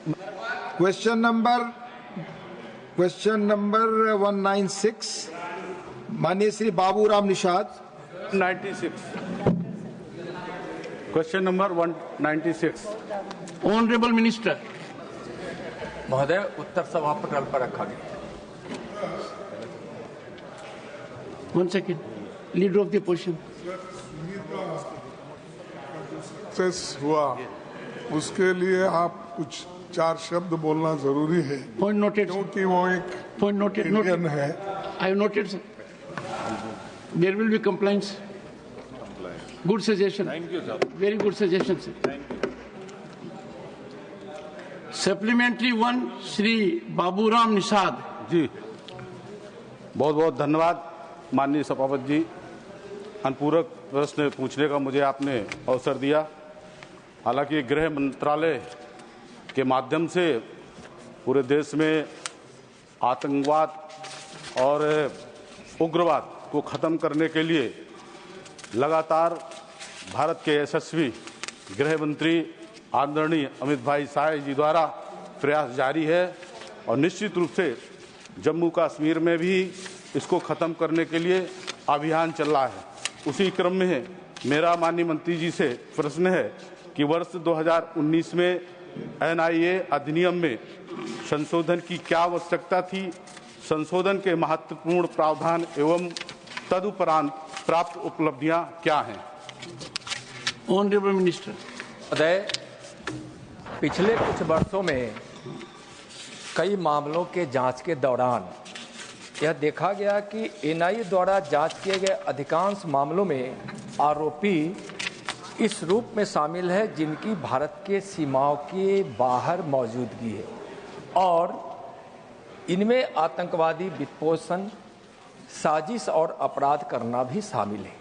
Question number 196 माननीय Shri Baburam Nishad. 96 question number 196। Honourable minister. महोदय, उत्तर सभापटल पर रखा गया। 1 second, leader of the opposition. हुआ उसके लिए आप कुछ 4 शब्द बोलना जरूरी है। पॉइंट नोटेड, क्योंकि वो एक पॉइंट नोटेड इंडियन है। I have noted sir. There will be compliance. Good suggestion, thank you sir, very good suggestion sir. Supplementary 1 Shri Baburam Nishad ji, बहुत बहुत धन्यवाद माननीय सभापति जी। अनुपूरक प्रश्न पूछने का मुझे आपने अवसर दिया। हालांकि गृह मंत्रालय के माध्यम से पूरे देश में आतंकवाद और उग्रवाद को खत्म करने के लिए लगातार भारत के यशस्वी गृह मंत्री आदरणीय अमित भाई शाह जी द्वारा प्रयास जारी है और निश्चित रूप से जम्मू कश्मीर में भी इसको खत्म करने के लिए अभियान चल रहा है। उसी क्रम में मेरा माननीय मंत्री जी से प्रश्न है कि वर्ष 2019 में NIA अधिनियम में संशोधन की क्या आवश्यकता थी, संशोधन के महत्वपूर्ण प्रावधान एवं तदुपरांत प्राप्त उपलब्धियां क्या हैं? Honourable minister. महोदय, पिछले कुछ वर्षों में कई मामलों के जांच के दौरान यह देखा गया कि NIA द्वारा जांच किए गए अधिकांश मामलों में आरोपी इस रूप में शामिल है जिनकी भारत के सीमाओं के बाहर मौजूदगी है और इनमें आतंकवादी वित्तपोषण, साजिश और अपराध करना भी शामिल है।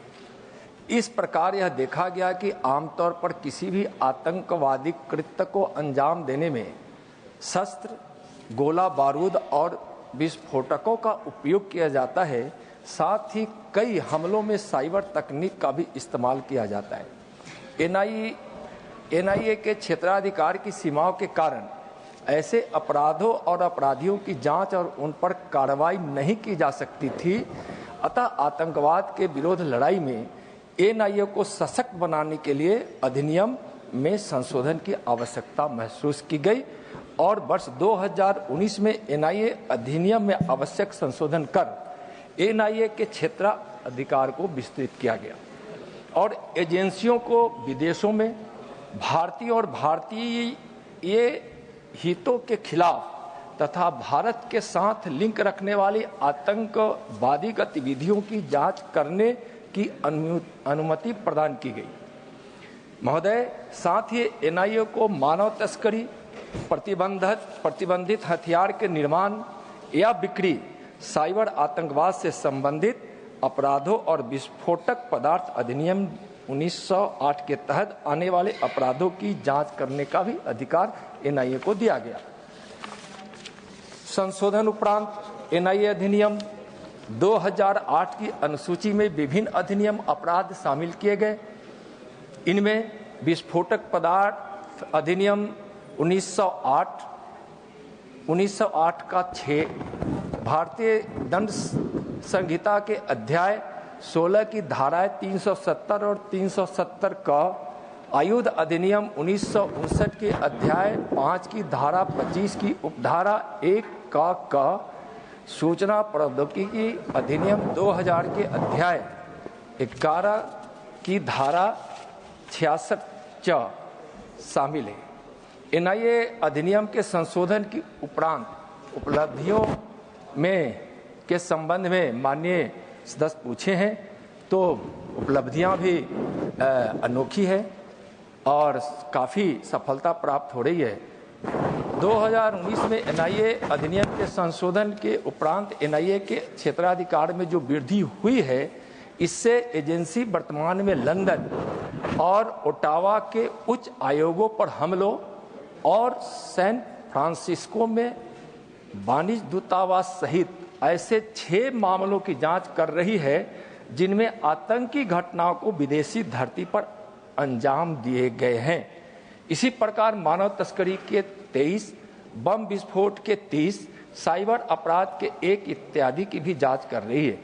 इस प्रकार यह देखा गया कि आमतौर पर किसी भी आतंकवादी कृत्य को अंजाम देने में शस्त्र, गोला बारूद और विस्फोटकों का उपयोग किया जाता है। साथ ही कई हमलों में साइबर तकनीक का भी इस्तेमाल किया जाता है। NIA के क्षेत्राधिकार की सीमाओं के कारण ऐसे अपराधों और अपराधियों की जांच और उन पर कार्रवाई नहीं की जा सकती थी। अतः आतंकवाद के विरोध लड़ाई में NIA को सशक्त बनाने के लिए अधिनियम में संशोधन की आवश्यकता महसूस की गई और वर्ष 2019 में NIA अधिनियम में आवश्यक संशोधन कर NIA के क्षेत्राधिकार को विस्तृत किया गया और एजेंसियों को विदेशों में भारतीय और भारतीय हितों के खिलाफ तथा भारत के साथ लिंक रखने वाली आतंकवादी गतिविधियों की जांच करने की अनुमति प्रदान की गई। महोदय, साथ ही NIA को मानव तस्करी, प्रतिबंधित हथियार के निर्माण या बिक्री, साइबर आतंकवाद से संबंधित अपराधों और विस्फोटक पदार्थ अधिनियम 1908 के तहत आने वाले अपराधों की जांच करने का भी अधिकार NIA को दिया गया। संशोधन उपरांत NIA अधिनियम 2008 की अनुसूची में विभिन्न अधिनियम अपराध शामिल किए गए। इनमें विस्फोटक पदार्थ अधिनियम 1908 का 6, भारतीय दंड संहिता के अध्याय 16 की धाराएं 370 और 370 का, आयुध अधिनियम 1959 के अध्याय 5 की धारा 25 की उपधारा 1 का, सूचना प्रौद्योगिकी अधिनियम 2000 के अध्याय 11 की धारा 66 शामिल है। NIA अधिनियम के संशोधन की उपरांत उपलब्धियों में के संबंध में माननीय सदस्य पूछे हैं, तो उपलब्धियां भी अनोखी है और काफ़ी सफलता प्राप्त हो रही है। 2019 में NIA अधिनियम के संशोधन के उपरांत NIA के क्षेत्राधिकार में जो वृद्धि हुई है, इससे एजेंसी वर्तमान में लंदन और ओटावा के उच्च आयोगों पर हमलों और सैन फ्रांसिस्को में वाणिज्य दूतावास सहित ऐसे 6 मामलों की जांच कर रही है जिनमें आतंकी घटनाओं को विदेशी धरती पर अंजाम दिए गए हैं। इसी प्रकार मानव तस्करी के 23, बम विस्फोट के 30, साइबर अपराध के 1 इत्यादि की भी जांच कर रही है,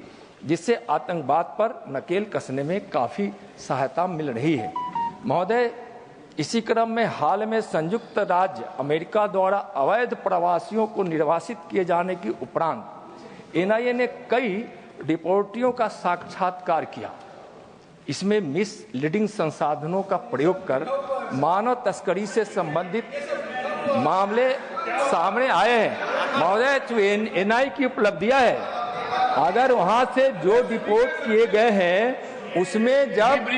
जिससे आतंकवाद पर नकेल कसने में काफी सहायता मिल रही है। महोदय, इसी क्रम में हाल में संयुक्त राज्य अमेरिका द्वारा अवैध प्रवासियों को निर्वासित किए जाने के उपरांत एनआईए ने कई डिपोर्टियों का साक्षात्कार किया। इसमें मिसलीडिंग संसाधनों का प्रयोग कर मानव तस्करी से संबंधित मामले सामने आए हैं। महोदय, जो एनआईए की उपलब्धियां है, अगर वहां से जो डिपोर्ट किए गए हैं उसमें जब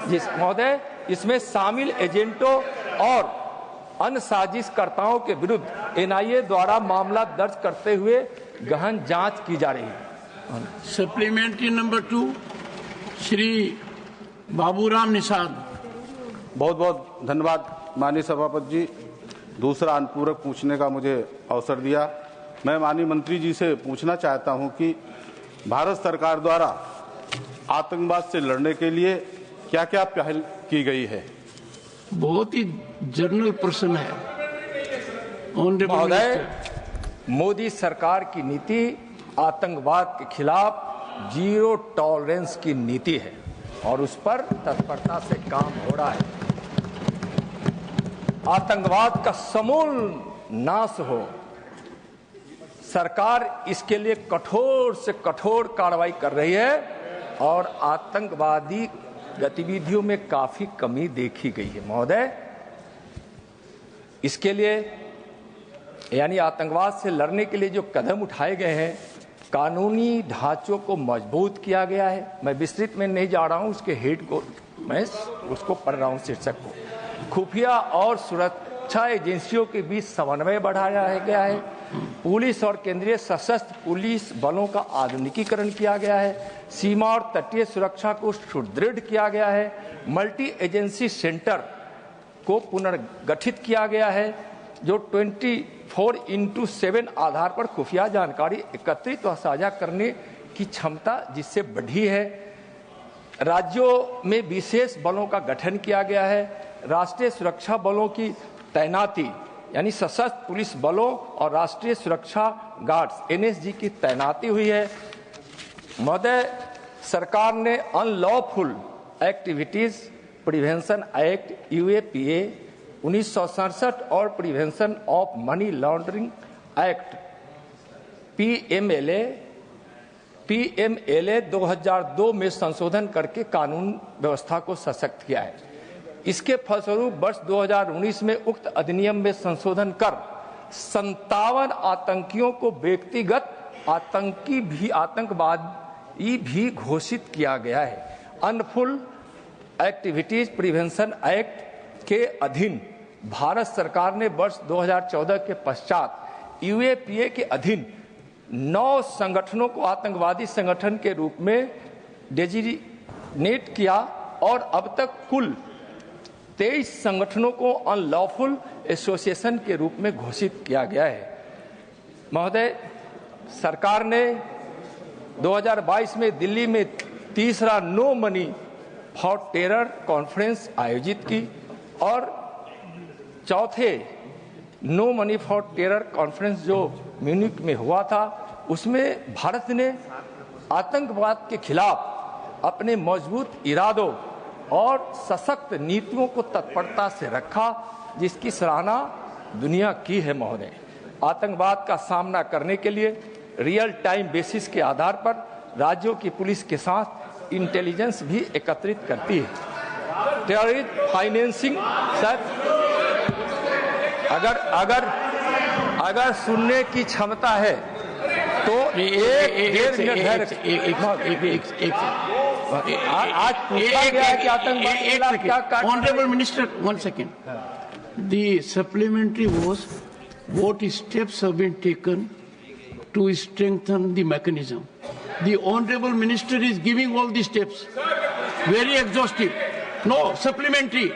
महोदय इसमें शामिल एजेंटों और अन्य साजिशकर्ताओं के विरुद्ध एनआईए द्वारा मामला दर्ज करते हुए गहन जांच की जा रही है। Supplementary number 2, Shri Baburam Nishad. बहुत बहुत धन्यवाद माननीय सभापति जी, दूसरा अनुपूरक पूछने का मुझे अवसर दिया। मैं माननीय मंत्री जी से पूछना चाहता हूं कि भारत सरकार द्वारा आतंकवाद से लड़ने के लिए क्या क्या पहल की गई है। बहुत ही जनरल प्रश्न है। महोदय, मोदी सरकार की नीति आतंकवाद के खिलाफ जीरो टॉलरेंस की नीति है और उस पर तत्परता से काम हो रहा है। आतंकवाद का समूल नाश हो, सरकार इसके लिए कठोर से कठोर कार्रवाई कर रही है और आतंकवादी गतिविधियों में काफी कमी देखी गई है। महोदय, इसके लिए यानी आतंकवाद से लड़ने के लिए जो कदम उठाए गए हैं, कानूनी ढांचों को मजबूत किया गया है। मैं विस्तृत में नहीं जा रहा हूं, उसके हेड को मैं उसको पढ़ रहा हूं, शीर्षक को। खुफिया और सुरक्षा एजेंसियों के बीच समन्वय बढ़ाया गया है। पुलिस और केंद्रीय सशस्त्र पुलिस बलों का आधुनिकीकरण किया गया है। सीमा और तटीय सुरक्षा को सुदृढ़ किया गया है। मल्टी एजेंसी सेंटर को पुनर्गठित किया गया है, जो 24/7 आधार पर खुफिया जानकारी एकत्रित व साझा करने की क्षमता जिससे बढ़ी है। राज्यों में विशेष बलों का गठन किया गया है। राष्ट्रीय सुरक्षा बलों की तैनाती यानी सशस्त्र पुलिस बलों और राष्ट्रीय सुरक्षा गार्ड्स एनएसजी की तैनाती हुई है। महोदय, सरकार ने unlawful activities prevention act UAPA 1967 और prevention of money laundering act PMLA 2002 में संशोधन करके कानून व्यवस्था को सशक्त किया है। इसके फलस्वरूप वर्ष 2019 में उक्त अधिनियम में संशोधन कर 57 आतंकियों को व्यक्तिगत आतंकवादी भी घोषित किया गया है। अनलॉफुल एक्टिविटीज प्रिवेंशन एक्ट के अधीन भारत सरकार ने वर्ष 2014 के पश्चात यूएपीए के अधीन 9 संगठनों को आतंकवादी संगठन के रूप में डेजिग्नेट किया और अब तक कुल 23 संगठनों को अनलॉफुल एसोसिएशन के रूप में घोषित किया गया है। महोदय, सरकार ने 2022 में दिल्ली में तीसरा no money for terror conference आयोजित की और चौथे no money for terror conference जो म्यूनिख में हुआ था, उसमें भारत ने आतंकवाद के खिलाफ अपने मजबूत इरादों और सशक्त नीतियों को तत्परता से रखा, जिसकी सराहना दुनिया की है। महोदय, आतंकवाद का सामना करने के लिए रियल टाइम बेसिस के आधार पर राज्यों की पुलिस के साथ इंटेलिजेंस भी एकत्रित करती है। टेररिज्म फाइनेंसिंग सर, अगर सुनने की क्षमता है तो एक आज पूछा गया है कि आतंकवाद क्या। Honourable minister, 1 second. The supplementary was what steps have been taken to strengthen the mechanism. The honorable minister is giving all the steps, very exhaustive. No supplementary.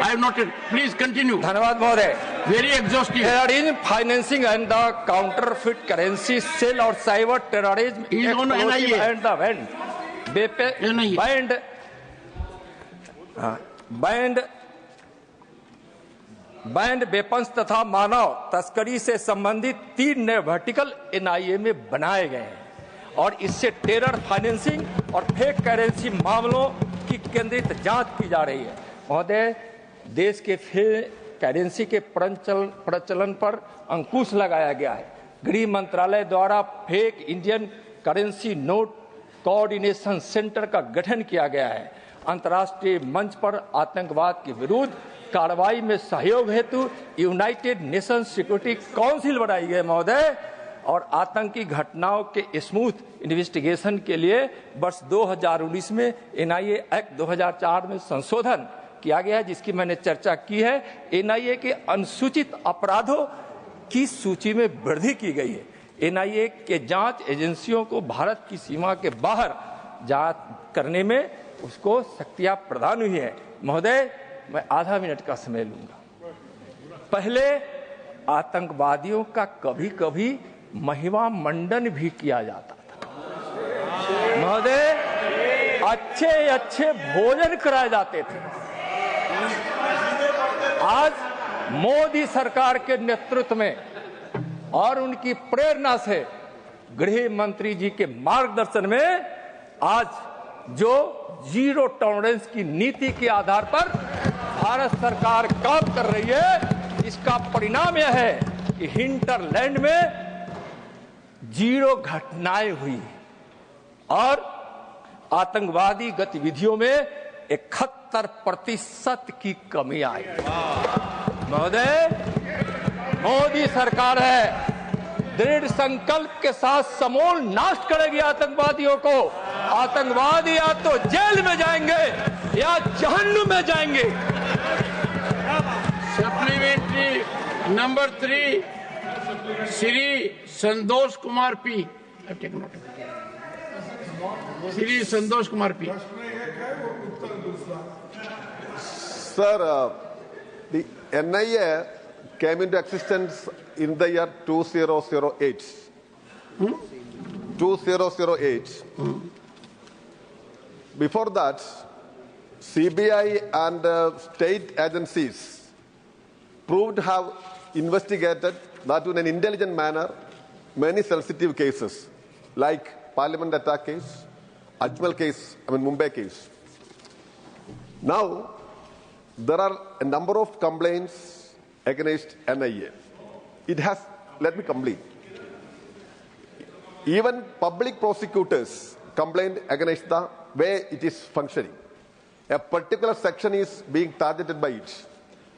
I have noted. Please continue. धन्यवाद महोदय। Very exhaustive. Terrorism financing and the counterfeit currency sale or cyber terrorism is on NIA and the banned band weapons तथा मानव तस्करी से संबंधित 3 नए vertical NIA में बनाए गए हैं और इससे टेरर फाइनेंसिंग और फेक करेंसी मामलों की केंद्रित जांच की जा रही है। महोदय, देश के फेक करेंसी के प्रचलन पर अंकुश लगाया गया है। गृह मंत्रालय द्वारा fake Indian currency note coordination centre का गठन किया गया है। अंतर्राष्ट्रीय मंच पर आतंकवाद के विरुद्ध कार्रवाई में सहयोग हेतु यूनाइटेड नेशन सिक्योरिटी काउंसिल बनाई गई महोदय, और आतंकी घटनाओं के स्मूथ इन्वेस्टिगेशन के लिए वर्ष 2019 में एनआईए एक्ट 2004 में संशोधन किया गया है, जिसकी मैंने चर्चा की है। एनआईए के अनुसूचित अपराधों की सूची में वृद्धि की गई है। एनआईए के जांच एजेंसियों को भारत की सीमा के बाहर जांच करने में उसको शक्तियां प्रदान हुई है। महोदय, मैं आधा मिनट का समय लूंगा। पहले आतंकवादियों का कभी कभी महिमा मंडन भी किया जाता था महोदय, अच्छे अच्छे भोजन कराए जाते थे। आज मोदी सरकार के नेतृत्व में और उनकी प्रेरणा से गृह मंत्री जी के मार्गदर्शन में आज जो जीरो टॉलरेंस की नीति के आधार पर भारत सरकार काम कर रही है, इसका परिणाम यह है कि हिंटरलैंड में जीरो घटनाएं हुई और आतंकवादी गतिविधियों में 71% की कमी आई। महोदय, मोदी सरकार है दृढ़ संकल्प के साथ समूल नाश करेगी आतंकवादियों को। आतंकवादी या तो जेल में जाएंगे या जहन्नुम में जाएंगे। Supplementary number 3, Shri Santosh Kumar P. Shri Santosh Kumar P. Sir, the NIA came into existence in the year 2008. 2008. Before that, CBI and state agencies proved to have investigated that in an intelligent manner many sensitive cases like Parliament attack case, Ajmal case, Mumbai case. Now, there are a number of complaints against NIA. It has, let me complete. Even public prosecutors complained against the way it is functioning. A particular section is being targeted by it,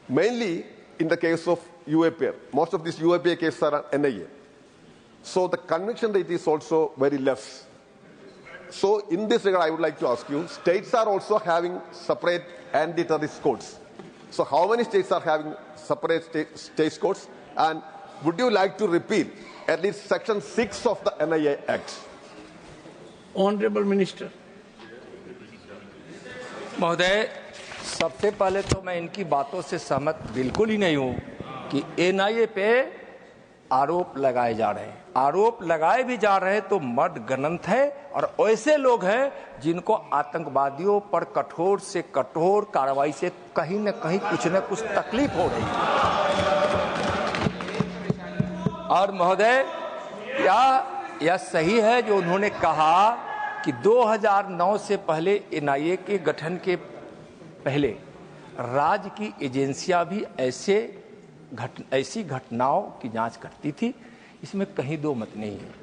mainly in the case of UAPA. Most of these UAPA cases are NIA. So the conviction rate is also very less. So in this regard, I would like to ask you, states are also having separate anti-terrorist codes. So how many states are having separate state codes? And would you like to repeal at least section 6 of the NIA Act? Honorable Minister. महोदय, सबसे पहले तो मैं इनकी बातों से सहमत बिल्कुल ही नहीं हूं कि एनआईए पे आरोप लगाए जा रहे हैं। आरोप लगाए भी जा रहे हैं तो मर्द गणंत है और ऐसे लोग हैं जिनको आतंकवादियों पर कठोर से कठोर कार्रवाई से कहीं न कहीं कुछ न कुछ तकलीफ हो रही है। और महोदय, यह सही है जो उन्होंने कहा कि 2009 से पहले एनआईए के गठन के पहले राज्य की एजेंसियां भी ऐसी घटनाओं की जांच करती थी। इसमें कहीं दो मत नहीं है।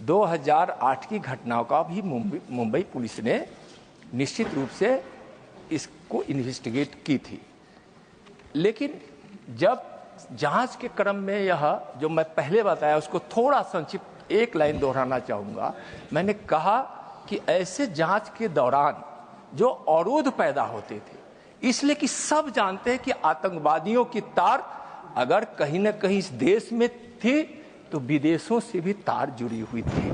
2008 की घटनाओं का भी मुंबई पुलिस ने निश्चित रूप से इसको इन्वेस्टिगेट की थी, लेकिन जब जांच के क्रम में यह जो मैं पहले बताया उसको थोड़ा संक्षिप्त एक लाइन दोहराना चाहूंगा। मैंने कहा कि ऐसे जांच के दौरान जो अवरोध पैदा होते थे, इसलिए कि सब जानते हैं कि आतंकवादियों की तार अगर कहीं न कहीं इस देश में थी तो विदेशों से भी तार जुड़ी हुई थी।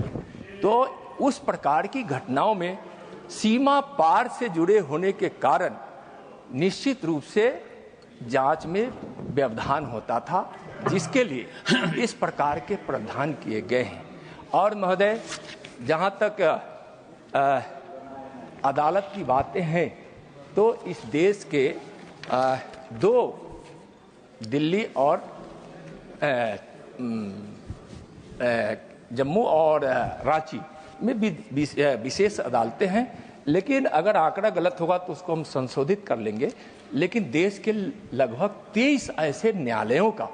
तो उस प्रकार की घटनाओं में सीमा पार से जुड़े होने के कारण निश्चित रूप से जांच में व्यवधान होता था, जिसके लिए इस प्रकार के प्रावधान किए गए हैं। और महोदय, जहां तक अदालत की बातें हैं तो इस देश के दो दिल्ली और जम्मू और रांची में भी विशेष अदालतें हैं। लेकिन अगर आंकड़ा गलत होगा तो उसको हम संशोधित कर लेंगे। लेकिन देश के लगभग 23 ऐसे न्यायालयों का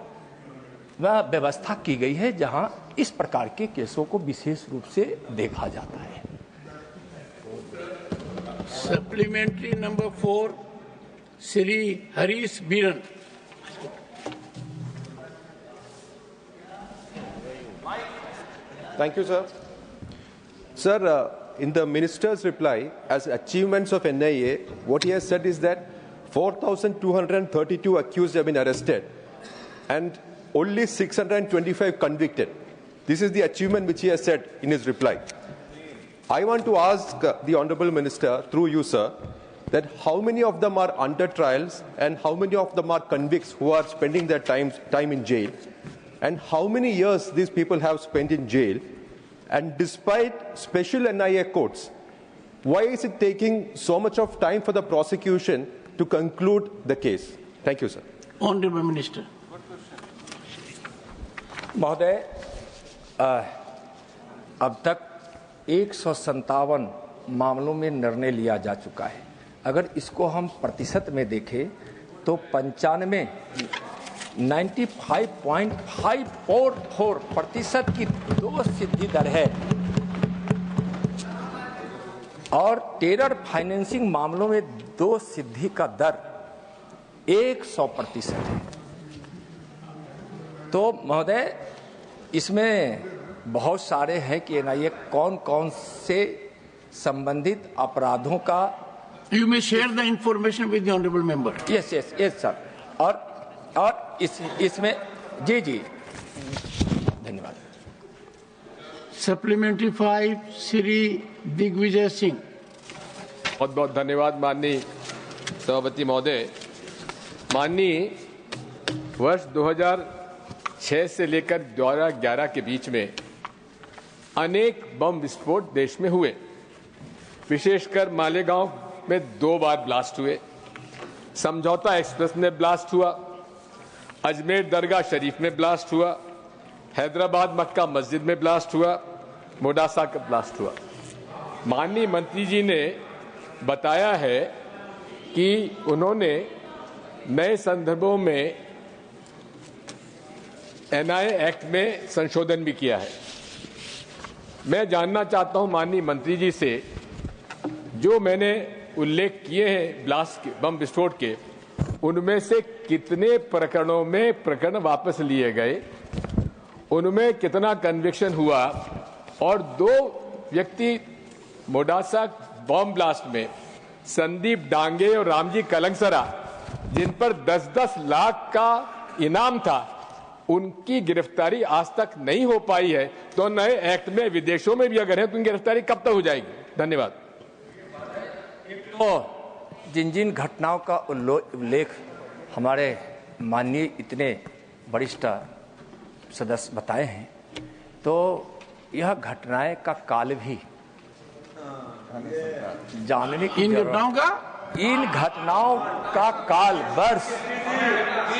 वह व्यवस्था की गई है जहां इस प्रकार के केसों को विशेष रूप से देखा जाता है। Supplementary number 4, Shri Harish Biran. Thank you, sir. Sir, in the minister's reply, as achievements of NIA, what he has said is that 4,232 accused have been arrested and only 625 convicted. This is the achievement which he has said in his reply. I want to ask the Honorable Minister, through you, sir, that how many of them are under trials and how many of them are convicts who are spending their time in jail, and how many years these people have spent in jail, and despite special NIA courts, why is it taking so much of time for the prosecution to conclude the case? Thank you, sir. Honorable Minister. महोदय, अब तक 157 मामलों में निर्णय लिया जा चुका है। अगर इसको हम प्रतिशत में देखें तो 95.544% की दोष सिद्धि दर है और टेरर फाइनेंसिंग मामलों में दोष सिद्धि का दर 100% है। तो महोदय, इसमें बहुत सारे हैं कि एनआईए कौन कौन से संबंधित अपराधों का। You may share the information with the honorable member. Yes, sir. और इसमें जी धन्यवाद। सप्लीमेंट्री 5, श्री दिग्विजय सिंह। बहुत बहुत धन्यवाद माननीय सभापति महोदय। माननीय वर्ष 2006 से लेकर 2011 के बीच में अनेक बम विस्फोट देश में हुए। विशेषकर मालेगांव में 2 बार ब्लास्ट हुए, समझौता एक्सप्रेस में ब्लास्ट हुआ, अजमेर दरगाह शरीफ में ब्लास्ट हुआ, हैदराबाद मक्का मस्जिद में ब्लास्ट हुआ, मोडासा का ब्लास्ट हुआ। माननीय मंत्री जी ने बताया है कि उन्होंने नए संदर्भों में एनआईए एक्ट में संशोधन भी किया है। मैं जानना चाहता हूं माननीय मंत्री जी से, जो मैंने उल्लेख किए हैं ब्लास्ट के, बम विस्फोट के, उनमें से कितने प्रकरणों में प्रकरण वापस लिए गए, उनमें कितना कन्विक्शन हुआ, और 2 व्यक्ति मोडासा बम ब्लास्ट में संदीप डांगे और रामजी कलंगसरा, जिन पर 10-10 लाख का इनाम था, उनकी गिरफ्तारी आज तक नहीं हो पाई है। तो नए एक्ट में विदेशों में भी अगर है तो उनकी गिरफ्तारी कब तक हो जाएगी? धन्यवाद। तो जिन घटनाओं का उल्लेख हमारे माननीय इतने वरिष्ठ सदस्य बताए हैं, तो यह घटनाएं का काल भी जानने की इन घटनाओं का काल वर्ष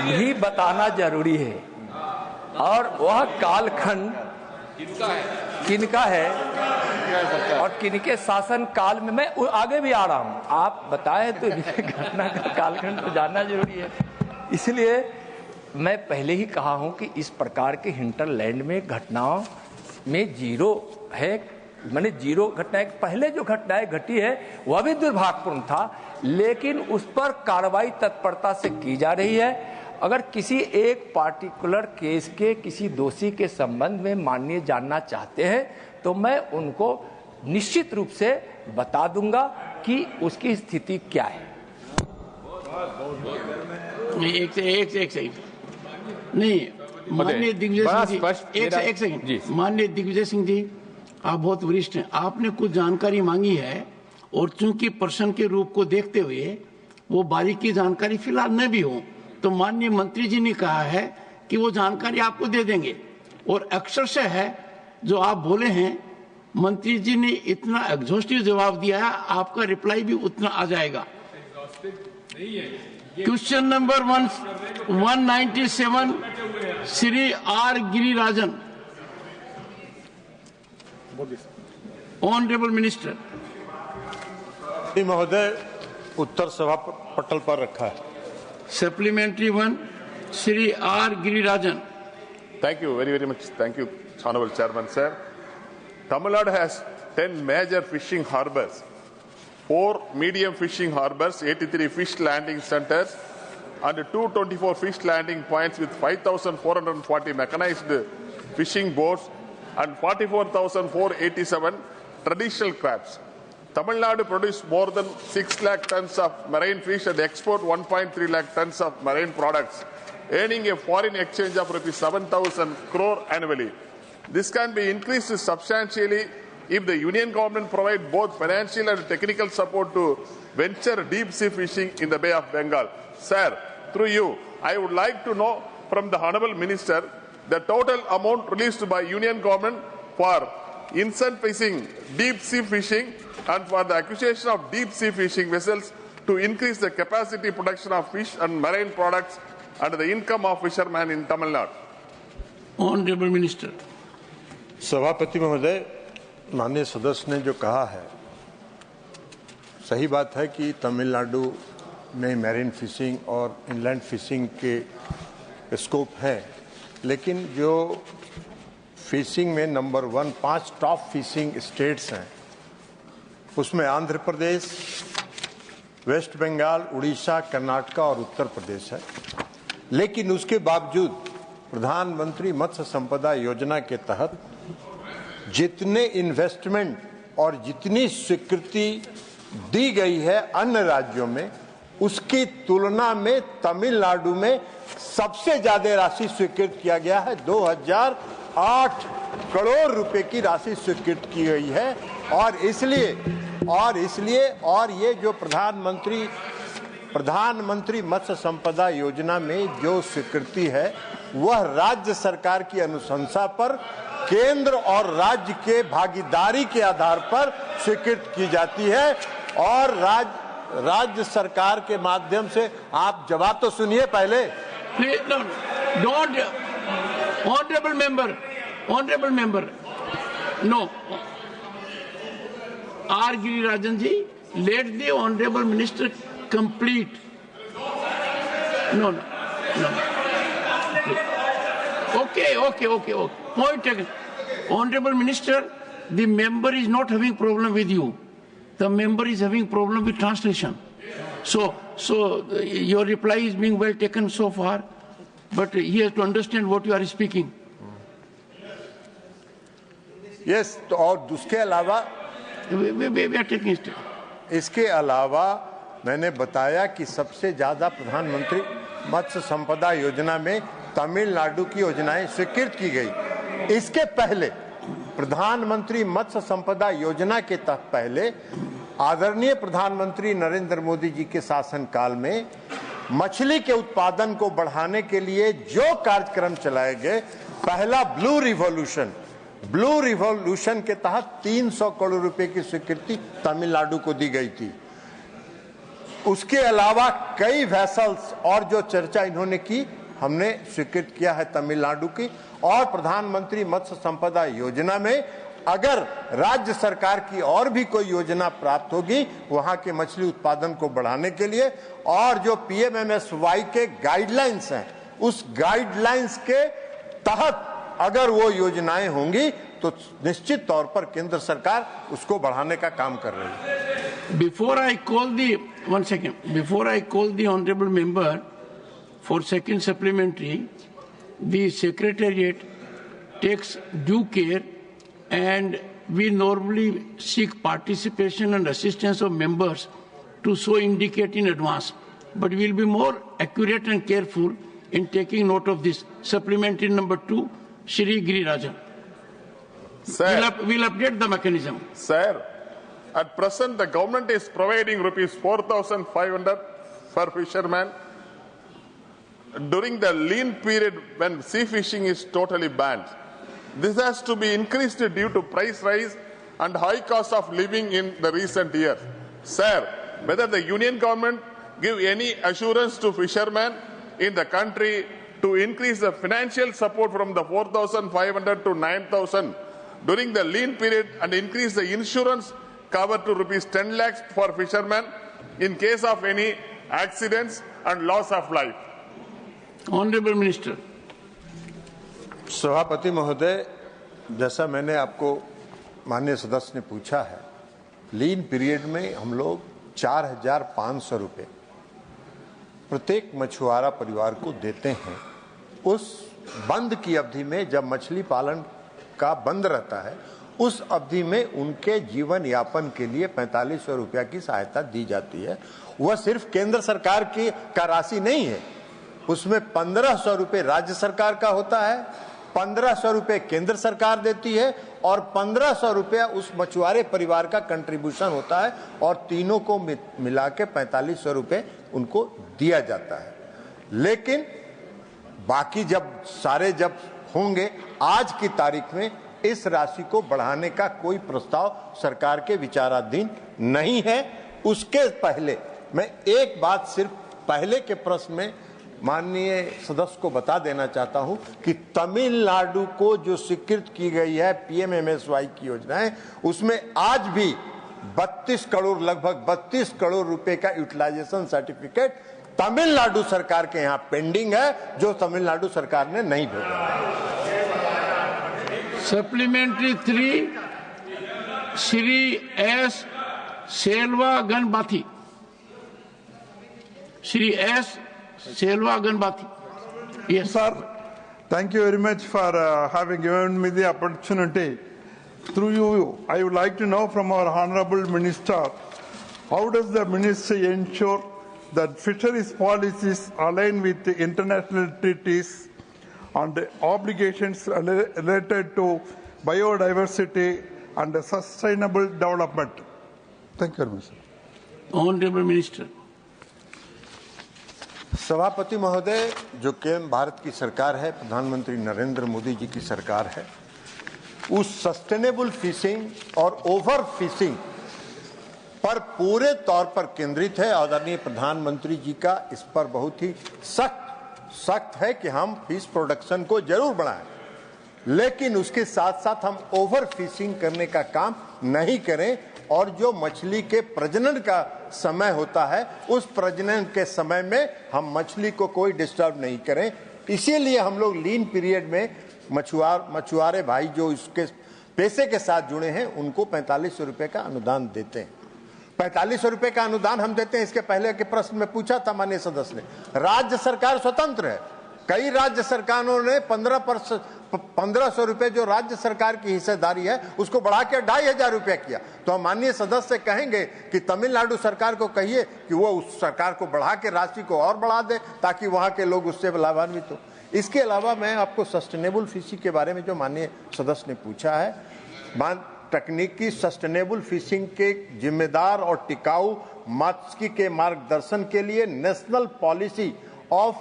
भी बताना जरूरी है, और वह कालखंड किनका है और किनके शासन काल में। मैं आगे भी आ रहा हूं, आप बताएं तो घटना का कालखंड तो जानना जरूरी है। इसलिए मैं पहले ही कहा हूं कि इस प्रकार के हिंटरलैंड में घटनाओं में जीरो है, मैंने जीरो घटनाएं, पहले जो घटनाएं घटी है वह भी दुर्भाग्यपूर्ण था, लेकिन उस पर कार्रवाई तत्परता से की जा रही है। अगर किसी एक पार्टिकुलर केस के किसी दोषी के संबंध में माननीय जानना चाहते हैं तो मैं उनको निश्चित रूप से बता दूंगा कि उसकी स्थिति क्या है। नहीं, माननीय दिग्विजय सिंह जी, एक सेकंड। माननीय दिग्विजय सिंह जी, आप बहुत वरिष्ठ हैं, आपने कुछ जानकारी मांगी है, और चूंकि प्रश्न के रूप को देखते हुए वो बारीकी जानकारी फिलहाल न भी हो, तो माननीय मंत्री जी ने कहा है कि वो जानकारी आपको दे देंगे। और अक्षरशः है जो आप बोले हैं, मंत्री जी ने इतना एग्जॉस्टिव जवाब दिया है, आपका रिप्लाई भी उतना आ जाएगा। Question number 197, Shri R. Girirajan. Honorable Minister. महोदय उत्तर सभा पटल पर रखा है. Supplementary one, Shri R. Girirajan. Thank you very much. Thank you, Honorable Chairman, sir. Tamil Nadu has 10 major fishing harbors, 4 medium fishing harbors, 83 fish landing centers, and 224 fish landing points with 5,440 mechanized fishing boats and 44,487 traditional crafts. Tamil Nadu produced more than 6 lakh tons of marine fish and export 1.3 lakh tons of marine products, earning a foreign exchange of rupees 7,000 crore annually. This can be increased substantially if the Union government provide both financial and technical support to venture deep sea fishing in the Bay of Bengal. Sir, through you, I would like to know from the Honourable Minister the total amount released by Union government for incentivizing deep sea fishing and for the acquisition of deep sea fishing vessels to increase the capacity production of fish and marine products and the income of fishermen in Tamil Nadu. Honorable Minister. सभापति महोदय, माननीय सदस्य ने जो कहा है सही बात है कि तमिलनाडु में मैरीन फिशिंग और इनलैंड फिशिंग के स्कोप हैं, लेकिन जो फिशिंग में नंबर 1 5 टॉप फिशिंग स्टेट्स हैं उसमें आंध्र प्रदेश, वेस्ट बंगाल, उड़ीसा, कर्नाटक और उत्तर प्रदेश है। लेकिन उसके बावजूद प्रधानमंत्री मत्स्य संपदा योजना के तहत जितने इन्वेस्टमेंट और जितनी स्वीकृति दी गई है अन्य राज्यों में, उसकी तुलना में तमिलनाडु में सबसे ज्यादा राशि स्वीकृत किया गया है। 2008 करोड़ रुपए की राशि स्वीकृत की गई है और ये जो प्रधानमंत्री मत्स्य संपदा योजना में जो स्वीकृति है वह राज्य सरकार की अनुशंसा पर केंद्र और राज्य के भागीदारी के आधार पर स्वीकृत की जाती है और राज्य सरकार के माध्यम से आप जवाब तो सुनिए पहले। Don't, honorable member, no. R. Girirajan ji, let the honorable minister complete. No. Okay. Point taken. Honorable minister, the member is not having problem with you. The member is having problem with translation. So your reply is being well taken so far, but he has to understand what you are speaking. Yes, तो और उसके अलावा इसके अलावा मैंने बताया कि सबसे ज्यादा प्रधानमंत्री मत्स्य संपदा योजना में तमिलनाडु की योजनाएं स्वीकृत की गई। इसके पहले प्रधानमंत्री मत्स्य संपदा योजना के तहत पहले आदरणीय प्रधानमंत्री नरेंद्र मोदी जी के शासनकाल में मछली के उत्पादन को बढ़ाने के लिए जो कार्यक्रम चलाए गए, पहला ब्लू रिवॉल्यूशन के तहत 300 करोड़ रुपए की स्वीकृति तमिलनाडु को दी गई थी। उसके अलावा कई वेसल्स और जो चर्चा इन्होंने की हमने स्वीकृत किया है तमिलनाडु की। और प्रधानमंत्री मत्स्य संपदा योजना में अगर राज्य सरकार की और भी कोई योजना प्राप्त होगी वहां के मछली उत्पादन को बढ़ाने के लिए और जो PMMSY के गाइडलाइंस हैं उस गाइडलाइंस के तहत अगर वो योजनाएं होंगी तो निश्चित तौर पर केंद्र सरकार उसको बढ़ाने का काम कर रही है। Before I call the honorable member for second supplementary, the secretariat takes due care and we normally seek participation and assistance of members to so indicate in advance. But we will be more accurate and careful in taking note of this. Supplementary number 2, Shri Girirajan. Sir, we'll update the mechanism. Sir, at present the government is providing rupees 4,500 per fisherman during the lean period when sea fishing is totally banned. This has to be increased due to price rise and high cost of living in the recent years. Sir, whether the union government give any assurance to fishermen in the country to increase the financial support from the 4,500 to 9,000 during the lean period and increase the insurance cover to rupees 10 lakhs for fishermen in case of any accidents and loss of life? Honorable Minister. सभापति महोदय, जैसा मैंने आपको माननीय सदस्य ने पूछा है, लीन पीरियड में हम लोग 4,500 रुपये प्रत्येक मछुआरा परिवार को देते हैं। उस बंद की अवधि में जब मछली पालन का बंद रहता है, उस अवधि में उनके जीवन यापन के लिए 4500 रुपया की सहायता दी जाती है। वह सिर्फ केंद्र सरकार की का राशि नहीं है, उसमें 1500 रुपये राज्य सरकार का होता है, 1500 रुपये केंद्र सरकार देती है और 1500 रुपया उस मछुआरे परिवार का कंट्रीब्यूशन होता है और तीनों को मिला के 4500 रुपये उनको दिया जाता है। लेकिन बाकी जब होंगे, आज की तारीख में इस राशि को बढ़ाने का कोई प्रस्ताव सरकार के विचाराधीन नहीं है। उसके पहले मैं एक बात सिर्फ पहले के प्रश्न में माननीय सदस्य को बता देना चाहता हूं कि तमिलनाडु को जो स्वीकृत की गई है पीएमएमएसवाई की योजनाएं, उसमें आज भी 32 करोड़ लगभग 32 करोड़ रुपए का यूटिलाइजेशन सर्टिफिकेट तमिलनाडु सरकार के यहां पेंडिंग है, जो तमिलनाडु सरकार ने नहीं भेजा। Supplementary 3, Shri S Selva Ganpati. Shri S Selva Ganbati. Yes, sir. Thank you very much for having given me the opportunity. Through you, I would like to know from our Honorable Minister, how does the Ministry ensure that fisheries policies align with the international treaties and the obligations related to biodiversity and sustainable development? Thank you very much, sir. Honorable Minister. सभापति महोदय, जो केंद्र भारत की सरकार है, प्रधानमंत्री नरेंद्र मोदी जी की सरकार है, उस सस्टेनेबल फिशिंग और ओवर फिशिंग पर पूरे तौर पर केंद्रित है। आदरणीय प्रधानमंत्री जी का इस पर बहुत ही सख्त है कि हम फिश प्रोडक्शन को जरूर बढ़ाएं, लेकिन उसके साथ साथ हम ओवर फिशिंग करने का काम नहीं करें और जो मछली के प्रजनन का समय होता है, उस प्रजनन के समय में हम मछली को कोई डिस्टर्ब नहीं करें। इसीलिए हम लोग लीन पीरियड में मछुआरे भाई जो इसके पैसे के साथ जुड़े हैं, उनको 4500 रुपए का अनुदान देते हैं। 4500 रुपए का अनुदान हम देते हैं। इसके पहले के प्रश्न में पूछा था माननीय सदस्य ने, राज्य सरकार स्वतंत्र है। कई राज्य सरकारों ने 1500 रुपए जो राज्य सरकार की हिस्सेदारी है, उसको बढ़ा के 2500 रुपया किया। तो हम माननीय सदस्य से कहेंगे कि तमिलनाडु सरकार को कहिए कि वो उस सरकार को बढ़ा के राशि को और बढ़ा दे, ताकि वहां के लोग उससे लाभान्वित हो। इसके अलावा मैं आपको सस्टेनेबल फिशिंग के बारे में जो माननीय सदस्य ने पूछा है, तकनीकी सस्टेनेबल फिशिंग के जिम्मेदार और टिकाऊ मत्स्य के मार्गदर्शन के लिए national policy of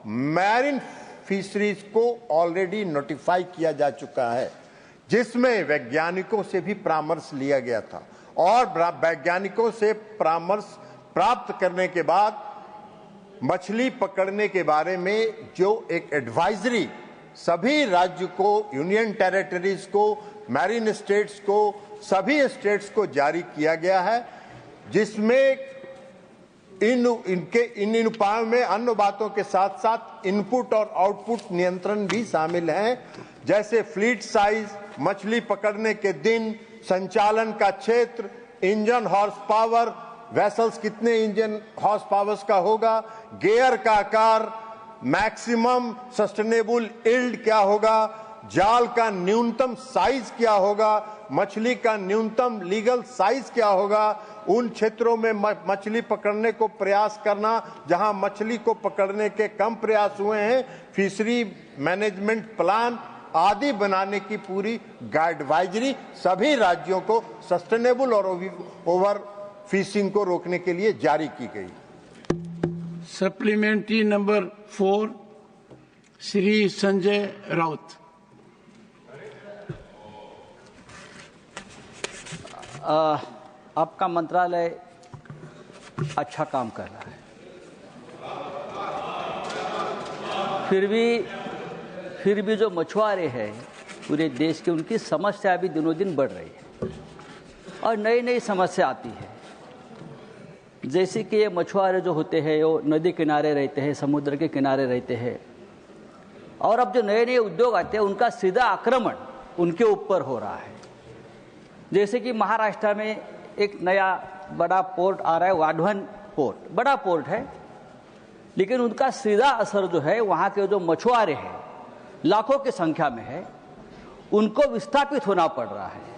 marine fisheries को ऑलरेडी नोटिफाई किया जा चुका है, जिसमें वैज्ञानिकों से भी परामर्श लिया गया था और वैज्ञानिकों से परामर्श प्राप्त करने के बाद मछली पकड़ने के बारे में जो एक एडवाइजरी सभी राज्य को, यूनियन टेरिटरीज को, मैरीन स्टेट्स को, सभी स्टेट्स को जारी किया गया है, जिसमें इन उपायों में अन्य बातों के साथ साथ इनपुट और आउटपुट नियंत्रण भी शामिल हैं, जैसे फ्लीट साइज, मछली पकड़ने के दिन, संचालन का क्षेत्र, इंजन हॉर्स पावर, वेसल्स कितने इंजन हॉर्स पावर्स का होगा, गियर का आकार, मैक्सिमम सस्टेनेबल यील्ड क्या होगा, जाल का न्यूनतम साइज क्या होगा, मछली का न्यूनतम लीगल साइज क्या होगा, उन क्षेत्रों में मछली पकड़ने को प्रयास करना जहां मछली को पकड़ने के कम प्रयास हुए हैं, फिशरी मैनेजमेंट प्लान आदि बनाने की पूरी गाइडवाइजरी सभी राज्यों को सस्टेनेबल और ओवर फिशिंग को रोकने के लिए जारी की गई। Supplementary number 4, Shri Sanjay Raut. आपका मंत्रालय अच्छा काम कर रहा है। फिर भी जो मछुआरे हैं पूरे देश के, उनकी समस्या भी दिनों दिन बढ़ रही है और नई नई समस्या आती है। जैसे कि ये मछुआरे जो होते हैं वो नदी किनारे रहते हैं, समुद्र के किनारे रहते हैं, और अब जो नए नए उद्योग आते हैं उनका सीधा आक्रमण उनके ऊपर हो रहा है। जैसे कि महाराष्ट्र में एक नया बड़ा पोर्ट आ रहा है, वाढवण पोर्ट, बड़ा पोर्ट है, लेकिन उनका सीधा असर जो है वहाँ के जो मछुआरे हैं, लाखों की संख्या में है, उनको विस्थापित होना पड़ रहा है।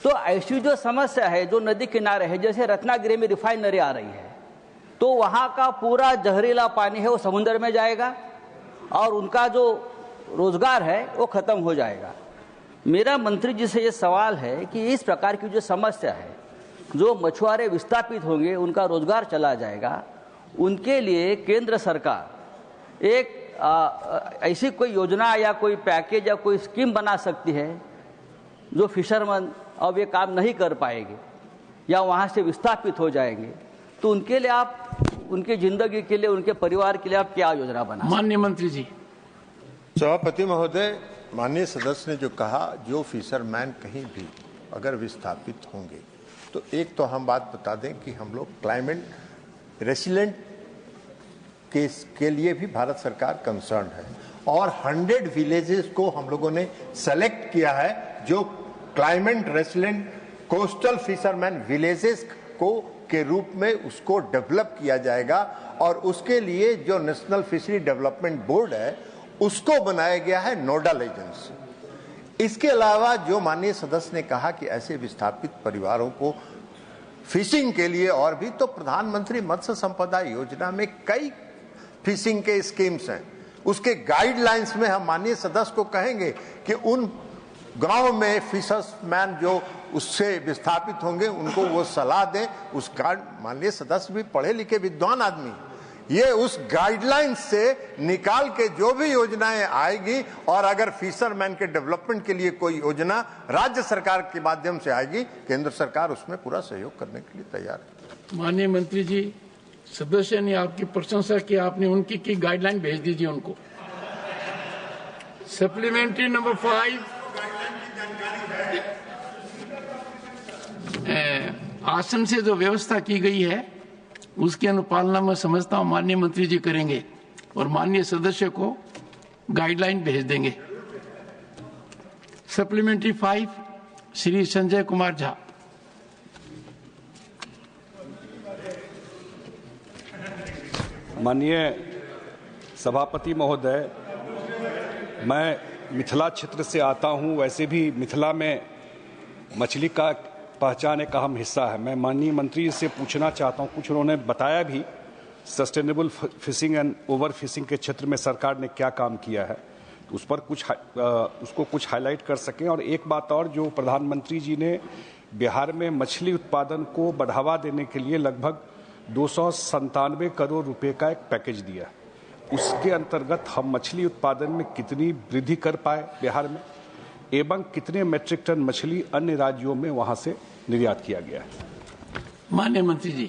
तो ऐसी जो समस्या है जो नदी किनारे है, जैसे रत्नागिरी में रिफाइनरी आ रही है, तो वहाँ का पूरा जहरीला पानी है वो समुद्र में जाएगा और उनका जो रोजगार है वो खत्म हो जाएगा। मेरा मंत्री जी से ये सवाल है कि इस प्रकार की जो समस्या है, जो मछुआरे विस्थापित होंगे, उनका रोजगार चला जाएगा, उनके लिए केंद्र सरकार एक ऐसी कोई योजना या कोई पैकेज या कोई स्कीम बना सकती है जो फिशरमैन अब ये काम नहीं कर पाएंगे या वहाँ से विस्थापित हो जाएंगे, तो उनके लिए आप, उनकी जिंदगी के लिए, उनके परिवार के लिए आप क्या योजना बना? माननीय मंत्री जी। सभापति महोदय, माननीय सदस्य ने जो कहा, जो फिशरमैन कहीं भी अगर विस्थापित होंगे, तो एक तो हम बात बता दें कि हम लोग क्लाइमेट रेसिलेंट केस के लिए भी भारत सरकार कंसर्न है और 100 विलेजेस को हम लोगों ने सेलेक्ट किया है जो climate resilient coastal fisherman villages को के रूप में उसको डेवलप किया जाएगा और उसके लिए जो नेशनल फिशरी डेवलपमेंट बोर्ड है उसको बनाया गया है नोडल एजेंसी। इसके अलावा जो माननीय सदस्य ने कहा कि ऐसे विस्थापित परिवारों को फिशिंग के लिए और भी, तो प्रधानमंत्री मत्स्य संपदा योजना में कई फिशिंग के स्कीम्स हैं। उसके गाइडलाइंस में हम माननीय सदस्य को कहेंगे कि उन गांव में फिशर्समैन जो उससे विस्थापित होंगे उनको वो सलाह दें। उस माननीय सदस्य भी पढ़े लिखे विद्वान आदमी, ये उस गाइडलाइंस से निकाल के जो भी योजनाएं आएगी और अगर फिशरमैन के डेवलपमेंट के लिए कोई योजना राज्य सरकार के माध्यम से आएगी, केंद्र सरकार उसमें पूरा सहयोग करने के लिए तैयार है। माननीय मंत्री जी, सदस्य ने आपकी प्रशंसा की, आपने उनकी की गाइडलाइन भेज दीजिए उनको। सप्लीमेंट्री नंबर 5, आसन से जो व्यवस्था की गई है उसकी अनुपालना मैं समझता हूं माननीय मंत्री जी करेंगे और माननीय सदस्य को गाइडलाइन भेज देंगे। सप्लीमेंट्री 5, श्री संजय कुमार झा। माननीय सभापति महोदय, मैं मिथिला क्षेत्र से आता हूं, वैसे भी मिथिला में मछली का पहचान एक अहम हिस्सा है। मैं माननीय मंत्री से पूछना चाहता हूं, कुछ उन्होंने बताया भी, sustainable fishing and over fishing के क्षेत्र में सरकार ने क्या काम किया है, तो उस पर उसको कुछ हाईलाइट कर सकें। और एक बात और, जो प्रधानमंत्री जी ने बिहार में मछली उत्पादन को बढ़ावा देने के लिए लगभग 297 करोड़ रुपए का एक पैकेज दिया, उसके अंतर्गत हम मछली उत्पादन में कितनी वृद्धि कर पाए बिहार में, एवं कितने मीट्रिक टन मछली अन्य राज्यों में वहां से निर्यात किया गया है? माननीय मंत्री जी।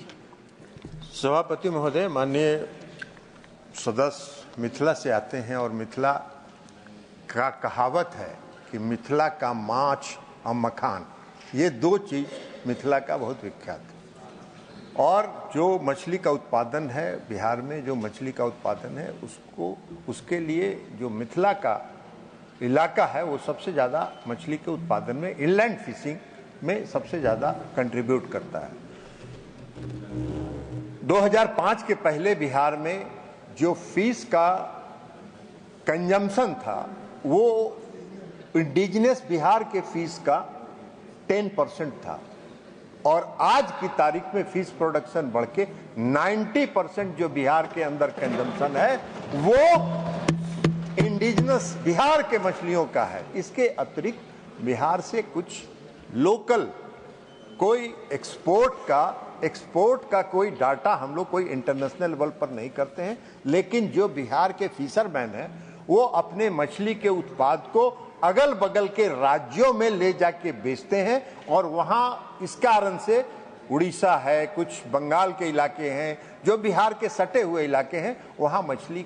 सभापति महोदय, माननीय सदस्य मिथिला से आते हैं और मिथिला का कहावत है कि मिथिला का माछ और मखान, ये दो चीज मिथिला का बहुत विख्यात है। और जो मछली का उत्पादन है बिहार में, जो मछली का उत्पादन है उसको, उसके लिए जो मिथिला का इलाका है वो सबसे ज़्यादा मछली के उत्पादन में, इनलैंड फिशिंग में सबसे ज़्यादा कंट्रीब्यूट करता है। 2005 के पहले बिहार में जो फिश का कंजम्पशन था वो इंडिजिनस बिहार के फिश का 10% था और आज की तारीख में फिश प्रोडक्शन बढ़ के 90% जो बिहार के अंदर कंजम्पशन है वो इंडिजिनस बिहार के मछलियों का है। इसके अतिरिक्त बिहार से कुछ लोकल कोई एक्सपोर्ट का कोई डाटा हम लोग कोई इंटरनेशनल लेवल पर नहीं करते हैं, लेकिन जो बिहार के फिशरमैन हैं वो अपने मछली के उत्पाद को अगल बगल के राज्यों में ले जाके बेचते हैं और वहां इस कारण से उड़ीसा है, कुछ बंगाल के इलाके हैं, जो बिहार के सटे हुए इलाके हैं, वहां मछली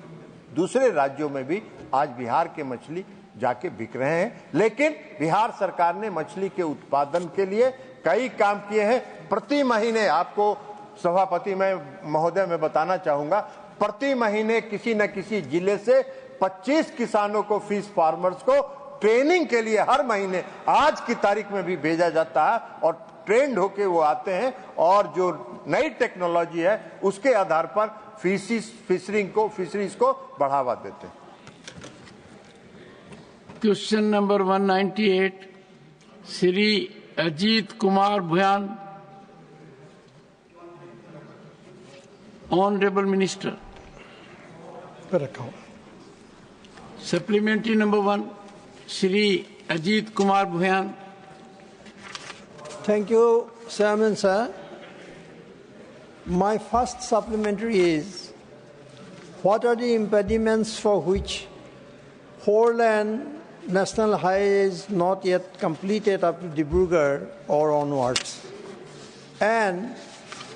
दूसरे राज्यों में भी आज बिहार के मछली जाके बिक रहे हैं। लेकिन बिहार सरकार ने मछली के उत्पादन के लिए कई काम किए हैं। प्रति महीने आपको सभापति महोदय मैं बताना चाहूंगा, प्रति महीने किसी न किसी जिले से 25 किसानों को, फिश फार्मर्स को ट्रेनिंग के लिए हर महीने आज की तारीख में भी भेजा जाता है और ट्रेंड होके वो आते हैं और जो नई टेक्नोलॉजी है उसके आधार पर फिशरीज को बढ़ावा देते हैं। Question number 198 Shri Ajit Kumar Bhuyan. Honourable minister. Supplementary number 1 Shri Ajit Kumar Bhuyan. Thank you, Chairman sir. My first supplementary is, what are the impediments for which four-lane national highway is not yet completed up to Dibrugarh or onwards? And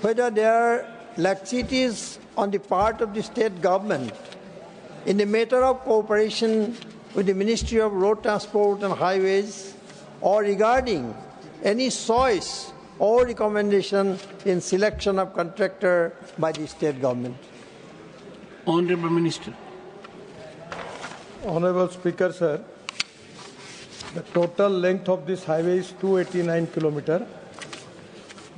whether there are laxities on the part of the state government in the matter of cooperation with the Ministry of Road Transport and Highways or regarding any choice or recommendation in selection of contractor by the state government? Honorable Minister. Honorable Speaker, sir, the total length of this highway is 289 kilometers.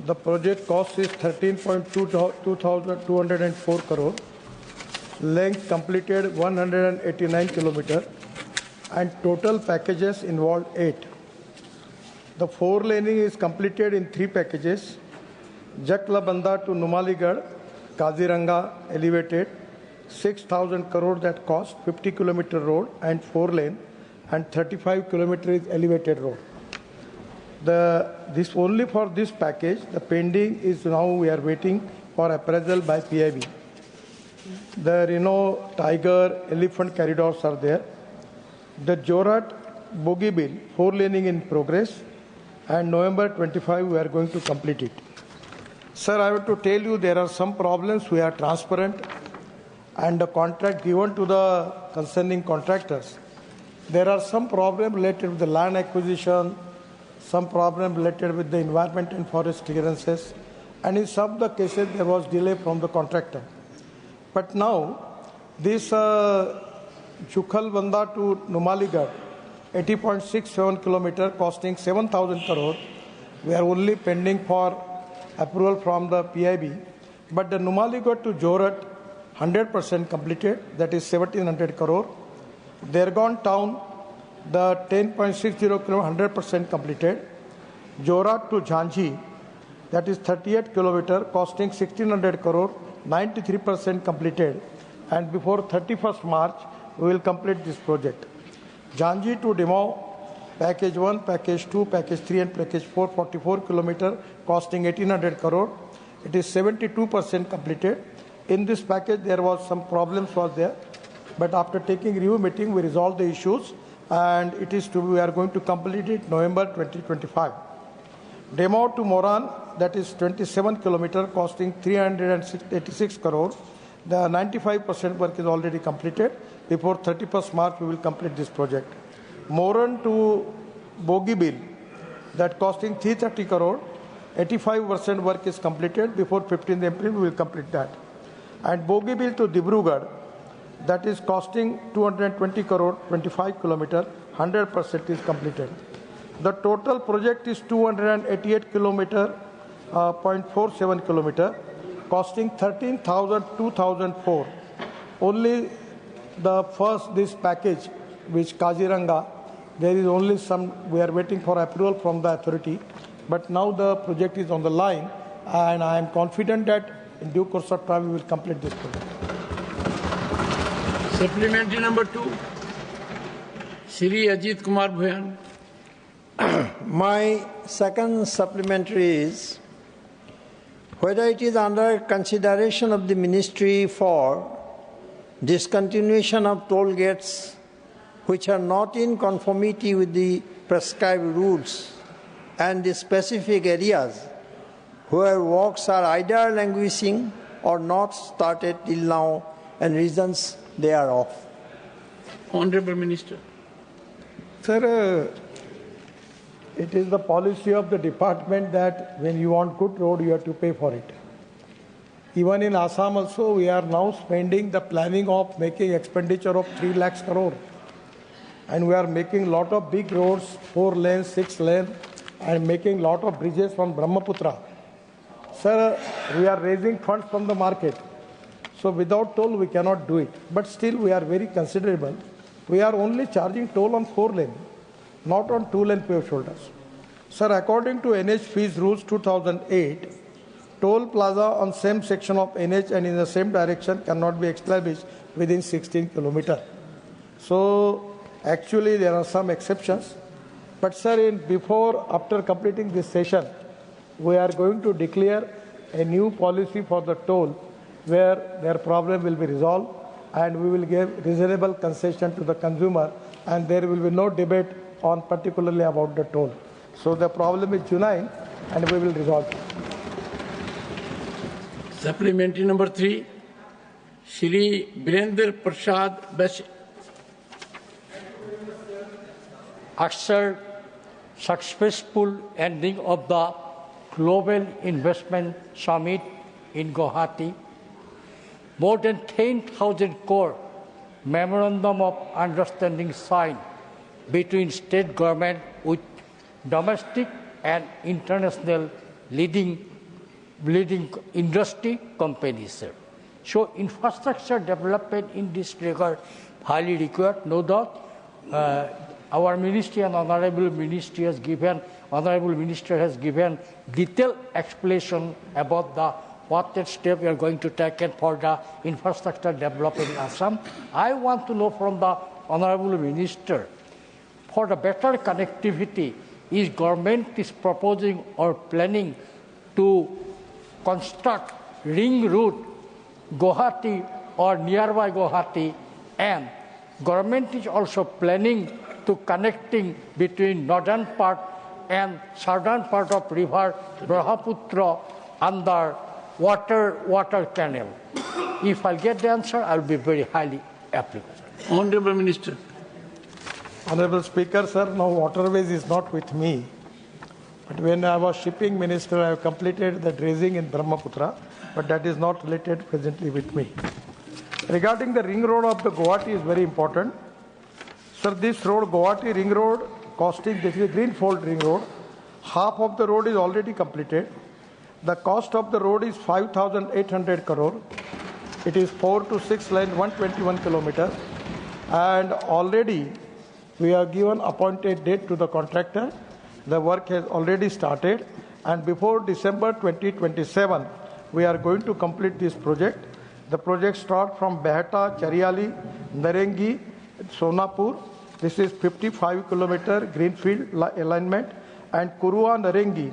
The project cost is 13.204 crore. Length completed 189 kilometers, and total packages involved 8. The four laning is completed in 3 packages. Jaklabanda to Numaligarh, Kaziranga elevated, 6,000 crore that cost, 50 kilometer road and 4 lane, and 35 kilometers elevated road. This only for this package. The pending is now we are waiting for appraisal by PIB. The Reno, Tiger, Elephant corridors are there. The Jorat, Bogeybill, 4 laning in progress, and November 25 we are going to complete it. Sir, I have to tell you there are some problems. We are transparent, and the contract given to the concerning contractors. There are some problems related with the land acquisition, some problem related with the environment and forest clearances, and in some of the cases there was delay from the contractor. But now, this Jukhalbanda to Numaligarh, 80.67 kilometers costing 7,000 crore, we are only pending for approval from the PIB. But the Numaligarh to Jorat, 100% completed, that is 1,700 crore. Dergaon town, the 10.60 kilometers, 100% completed. Jorat to Jhansi, that is 38 kilometers, costing 1,600 crore, 93% completed. And before 31st March, we will complete this project. Jhansi to Dimau, package 1, package 2, package 3, and package 4, 44 kilometers, costing 1,800 crore. It is 72% completed. In this package, there was some problems was there, but after taking review meeting, we resolved the issues, and it is to we are going to complete it November 2025. Demo to Moran, that is 27 kilometers, costing 386 crore. The 95% work is already completed. Before 31st March, we will complete this project. Moran to Bogeybill, that costing 330 crore. 85% work is completed. Before 15th April, we will complete that. And Bogeybill to Dibrugarh, that is costing 220 crore, 25 kilometers, 100% is completed. The total project is 288 kilometers, 0.47 kilometers, costing 13,004. Only the first, this package, which Kaziranga, there is only some, we are waiting for approval from the authority. But now the project is on the line, and I am confident that in due course of time we will complete this project. Supplementary number 2, Shri Ajit Kumar Bhuyan. My second supplementary is, whether it is under consideration of the ministry for discontinuation of toll gates which are not in conformity with the prescribed rules and the specific areas where works are either languishing or not started till now, and reasons they are off. Honorable Minister. Sir, it is the policy of the department that when you want good road, you have to pay for it. Even in Assam also, we are now spending the planning of making expenditure of 3 lakhs crore. And we are making lot of big roads, 4 lanes, 6 lanes, and making lot of bridges from Brahmaputra. Sir, we are raising funds from the market. So without toll, we cannot do it. But still, we are very considerable. We are only charging toll on 4 lane, not on 2 lane paved shoulders. Sir, according to NH fees rules 2008, toll plaza on same section of NH and in the same direction cannot be established within 16 kilometers. So actually there are some exceptions. But sir, after completing this session, we are going to declare a new policy for the toll where their problem will be resolved and we will give reasonable concession to the consumer and there will be no debate on particularly about the toll. So the problem is genuine and we will resolve it. Supplementary number 3, Shri Birendra Prasad Bash. After successful ending of the Global Investment Summit in Guwahati, more than 10,000 crore memorandum of understanding signed between state government with domestic and international leading industry companies. So infrastructure development in this regard highly required. No doubt our ministry and honorable minister has given detailed explanation about what step we are going to take for the infrastructure development in Assam. I want to know from the honorable minister, for the better connectivity, is government is proposing or planning to construct ring route Guwahati or nearby Guwahati, and government is also planning to connecting between northern part and southern part of river Brahmaputra under water canal. If I get the answer, I will be very highly appreciated. Honorable Minister. Honorable Speaker, sir, now waterways is not with me. But when I was shipping minister, I have completed the dredging in Brahmaputra, but that is not related presently with me. Regarding the ring road of the Guwahati is very important. Sir, this road, Guwahati ring road, costing, this is a greenfield ring road. Half of the road is already completed. The cost of the road is 5,800 crore. It is 4 to 6 lane, 121 kilometers. And already we have given appointed date to the contractor. The work has already started. And before December 2027, we are going to complete this project. The project starts from Behata, Chariali, Narengi, Sonapur. This is 55 kilometer greenfield alignment. And Kurua, Narengi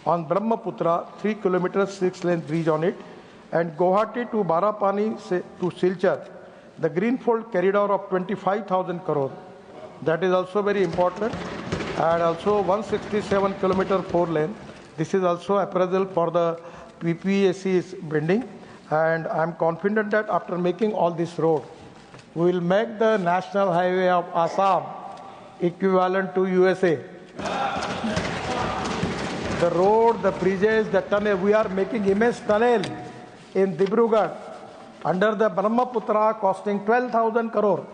on Brahmaputra, 3 kilometers, 6 lane bridge on it. And Guwahati to Barapani to Silchar, the greenfield corridor of 25,000 crore. That is also very important. And also 167 kilometer 4 lane. This is also appraisal for the PPAC is pending. And I am confident that after making all this road, we will make the national highway of Assam equivalent to USA. The road, the bridges, the tunnel, we are making immense tunnel in Dibrugarh under the Brahmaputra costing 12,000 crore.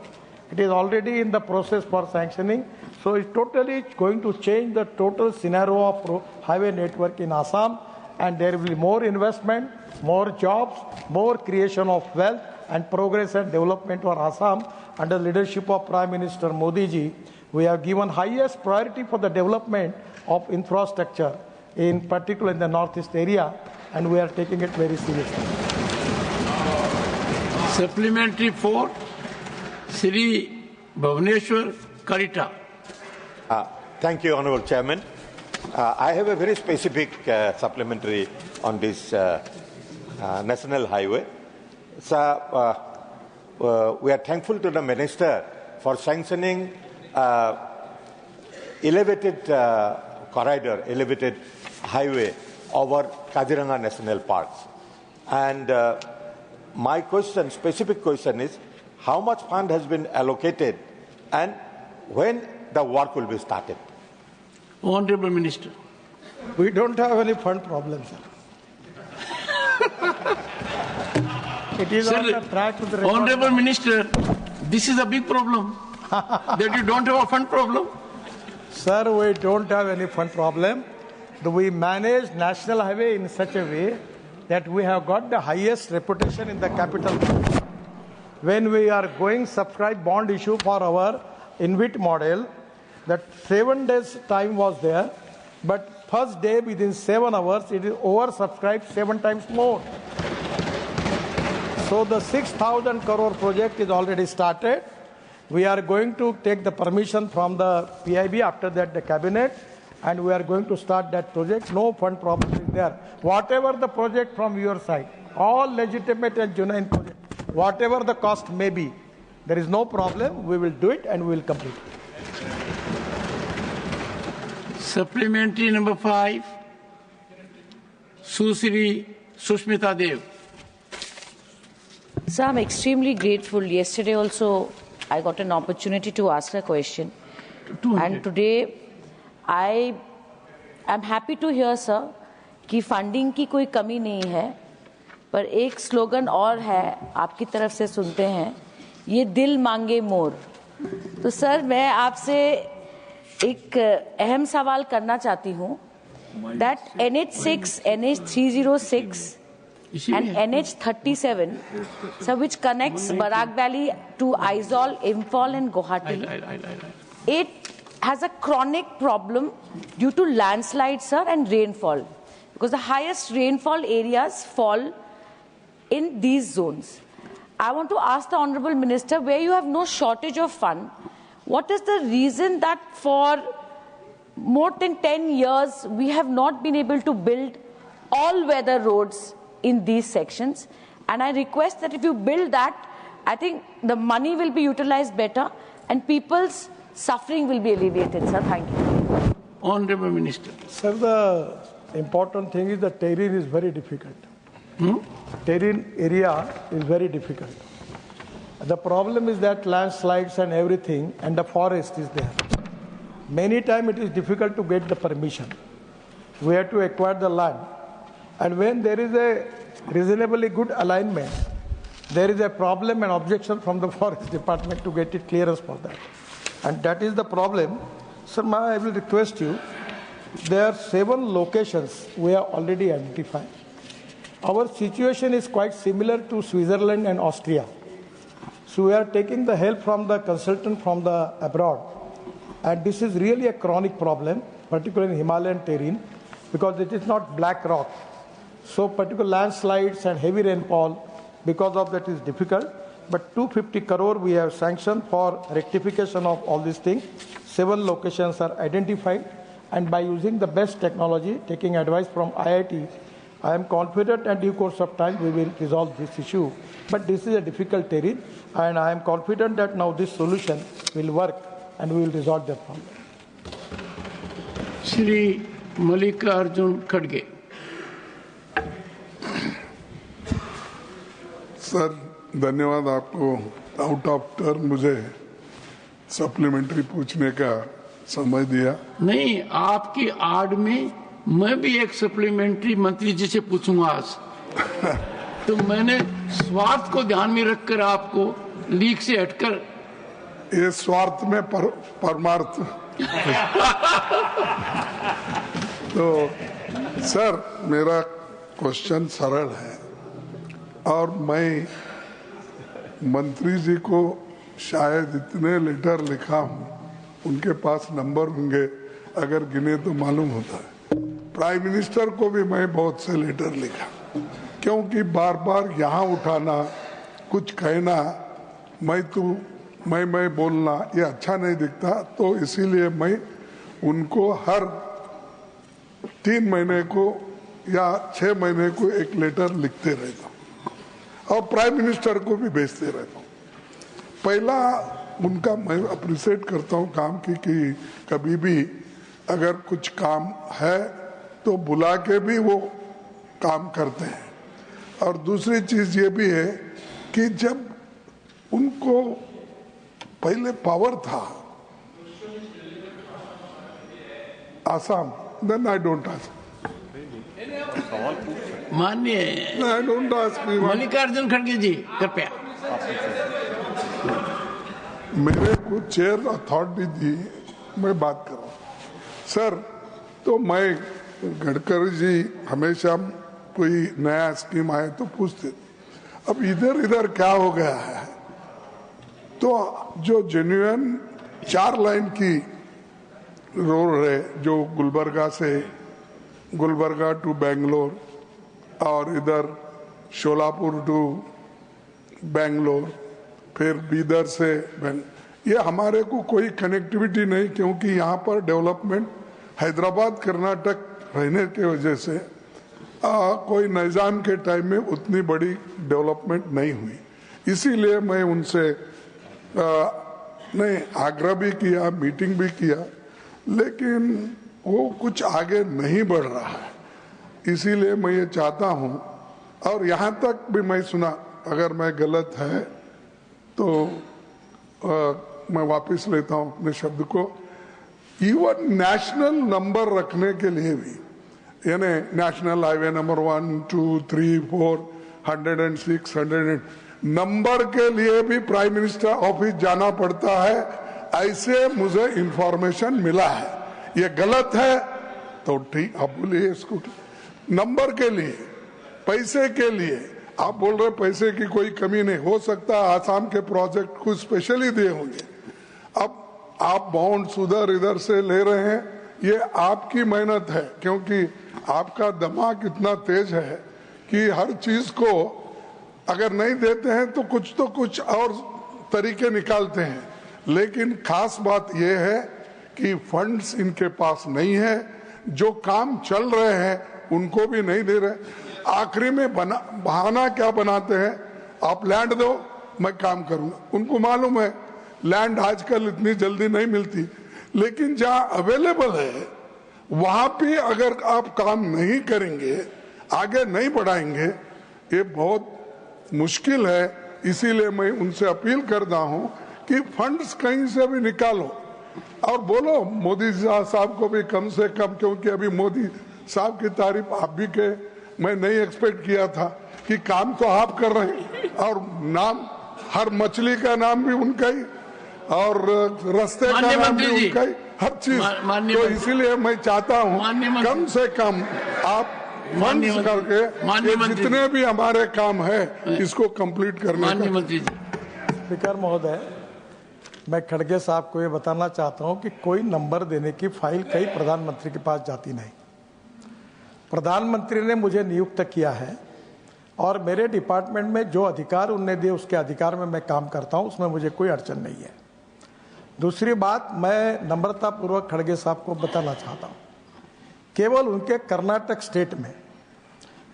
It is already in the process for sanctioning. So it's totally going to change the total scenario of highway network in Assam, and there will be more investment, more jobs, more creation of wealth and progress and development for Assam. Under leadership of Prime Minister Modi ji, we have given highest priority for the development of infrastructure, in particular in the northeast area, and we are taking it very seriously. Supplementary 4, Sri Bhuvaneshwar Karita. Thank you, Honourable Chairman. I have a very specific supplementary on this national highway. Sir, we are thankful to the Minister for sanctioning elevated corridor, elevated highway over Kaziranga National Parks. And my question, specific question is, how much fund has been allocated and when the work will be started? Honorable Minister. We don't have any fund problem, sir. It is Sir, on the track with the record. Honorable Minister, this is a big problem. That you don't have a fund problem. Sir, we don't have any fund problem. We manage national highway in such a way that we have got the highest reputation in the capital. When we are going subscribe bond issue for our InvIT model, that 7 days time was there, but first day within 7 hours it is oversubscribed 7 times more. So the 6,000 crore project is already started. We are going to take the permission from the PIB, after that the cabinet, and we are going to start that project. No fund problem is there. Whatever the project from your side, all legitimate and genuine project, whatever the cost may be, there is no problem. We will do it and we will complete it. Supplementary number 5, Susri Sushmita Dev. Sir, I'm extremely grateful. Yesterday also, I got an opportunity to ask a question. And today, I am happy to hear, sir, कि funding की कोई कमी नहीं है, पर एक slogan और है, आपकी तरफ से सुनते हैं, ये दिल मांगे मोर. तो सर, मैं आपसे एक अहम सवाल करना चाहती हूँ, that NH6, NH306 and NH37, so which connects Barak Valley to Aizawl, Imphal and Guwahati, it has a chronic problem due to landslides, sir, and rainfall. Because the highest rainfall areas fall in these zones. I want to ask the Honourable Minister, where you have no shortage of fund, what is the reason that for more than 10 years we have not been able to build all-weather roads in these sections? And I request that if you build that, I think the money will be utilized better and people's suffering will be alleviated, sir. Thank you. Honourable Minister. Sir, the important thing is the terrain is very difficult. Terrain area is very difficult. The problem is that landslides and everything and the forest is there. Many times it is difficult to get the permission. We have to acquire the land. And when there is a reasonably good alignment, there is a problem and objection from the forest department to get it clearance for that. And that is the problem. Sir, I will request you, there are 7 locations we have already identified. Our situation is quite similar to Switzerland and Austria. So we are taking the help from the consultant from the abroad. And this is really a chronic problem, particularly in Himalayan terrain, because it is not black rock. So particular landslides and heavy rainfall, because of that is difficult. But 250 crore we have sanctioned for rectification of all these things. 7 locations are identified. And by using the best technology, taking advice from IIT, I am confident in due course of time we will resolve this issue. But this is a difficult terrain, and I am confident that now this solution will work and we will resolve that problem. Shri Mallikarjun Kharge. Sir, धन्यवाद आपको out of term मुझे supplementary पूछने का समय दिया. नहीं, आपकी आड़ में मैं भी एक सप्लीमेंट्री मंत्री जी से पूछूंगा आज. तो मैंने स्वार्थ को ध्यान में रखकर आपको लीक से हटकर, ये स्वार्थ में परमार्थ. तो सर, मेरा क्वेश्चन सरल है और मैं मंत्री जी को शायद इतने लेटर लिखा हूं, उनके पास नंबर होंगे, अगर गिने तो मालूम होता है. प्राइम मिनिस्टर को भी मैं बहुत से लेटर लिखा, क्योंकि बार बार यहाँ उठाना, कुछ कहना, मैं बोलना, ये अच्छा नहीं दिखता. तो इसीलिए मैं उनको हर 3 महीने को या 6 महीने को एक लेटर लिखते रहता हूँ और प्राइम मिनिस्टर को भी भेजते रहता हूँ. पहला उनका मैं अप्रिशिएट करता हूँ काम की कि कभी भी अगर कुछ काम है तो बुला के भी वो काम करते हैं. और दूसरी चीज ये भी है कि जब उनको पहले पावर था Assam, then I don't ask. माननीय आई डोंट आस्क। मल्लिकार्जुन खड़गे जी कृपया। मेरे को चेयर अथॉरिटी दी, मैं बात कर रहा हूँ सर। तो मैं गडकरी जी हमेशा कोई नया स्कीम आए तो पूछते, अब इधर क्या हो गया है। तो जो जेन्युइन 4 लाइन की रोड है, जो गुलबर्गा टू बेंगलोर और इधर शोलापुर टू बेंगलोर, फिर बीदर से ये हमारे को कोई कनेक्टिविटी नहीं, क्योंकि यहाँ पर डेवलपमेंट हैदराबाद कर्नाटक रहने की वजह से कोई निजाम के टाइम में उतनी बड़ी डेवलपमेंट नहीं हुई। इसीलिए मैं उनसे ने आग्रह भी किया, मीटिंग भी किया, लेकिन वो कुछ आगे नहीं बढ़ रहा है। इसीलिए मैं ये चाहता हूँ, और यहाँ तक भी मैं सुना, अगर मैं गलत है तो मैं वापस लेता हूँ अपने शब्द को। इवन नेशनल नंबर रखने के लिए भी, यानी नेशनल हाईवे नंबर 1, 2, 3, 4, 106, 100 नंबर के लिए भी प्राइम मिनिस्टर ऑफिस जाना पड़ता है, ऐसे मुझे इंफॉर्मेशन मिला है। ये गलत है तो ठीक, आप बोलिए इसको। नंबर के लिए, पैसे के लिए, आप बोल रहे पैसे की कोई कमी नहीं हो सकता, आसाम के प्रोजेक्ट कुछ स्पेशली दिए होंगे। अब आप बॉन्ड्स उधर इधर से ले रहे हैं, ये आपकी मेहनत है, क्योंकि आपका दिमाग इतना तेज है कि हर चीज को अगर नहीं देते हैं तो कुछ और तरीके निकालते हैं। लेकिन खास बात यह है कि फंड्स इनके पास नहीं है, जो काम चल रहे हैं उनको भी नहीं दे रहे। आखिरी में बहाना क्या बनाते हैं, आप लैंड दो मैं काम करूंगा। उनको मालूम है लैंड आजकल इतनी जल्दी नहीं मिलती, लेकिन जहां अवेलेबल है वहां पे अगर आप काम नहीं करेंगे, आगे नहीं बढ़ाएंगे, ये बहुत मुश्किल है। इसीलिए मैं उनसे अपील करता हूं कि फंड्स कहीं से भी निकालो और बोलो मोदी साहब को भी कम से कम, क्योंकि अभी मोदी साहब की तारीफ आप भी के, मैं नहीं एक्सपेक्ट किया था कि काम तो आप कर रहे हैं, और नाम हर मछली का नाम भी उनका ही, और रास्ते का नाम भी उनका ही, हर चीज। तो इसीलिए मैं चाहता हूँ कम से कम आप फंड्स करके ये जितने भी हमारे काम है इसको कंप्लीट करने का। स्पीकर महोदय, मैं खड़गे साहब को ये बताना चाहता हूँ कि कोई नंबर देने की फाइल कई प्रधानमंत्री के पास जाती नहीं। प्रधानमंत्री ने मुझे नियुक्त किया है और मेरे डिपार्टमेंट में जो अधिकार उनने दिए उसके अधिकार में मैं काम करता हूँ, उसमें मुझे कोई अड़चन नहीं है। दूसरी बात, मैं नम्रतापूर्वक खड़गे साहब को बताना चाहता हूँ, केवल उनके कर्नाटक स्टेट में,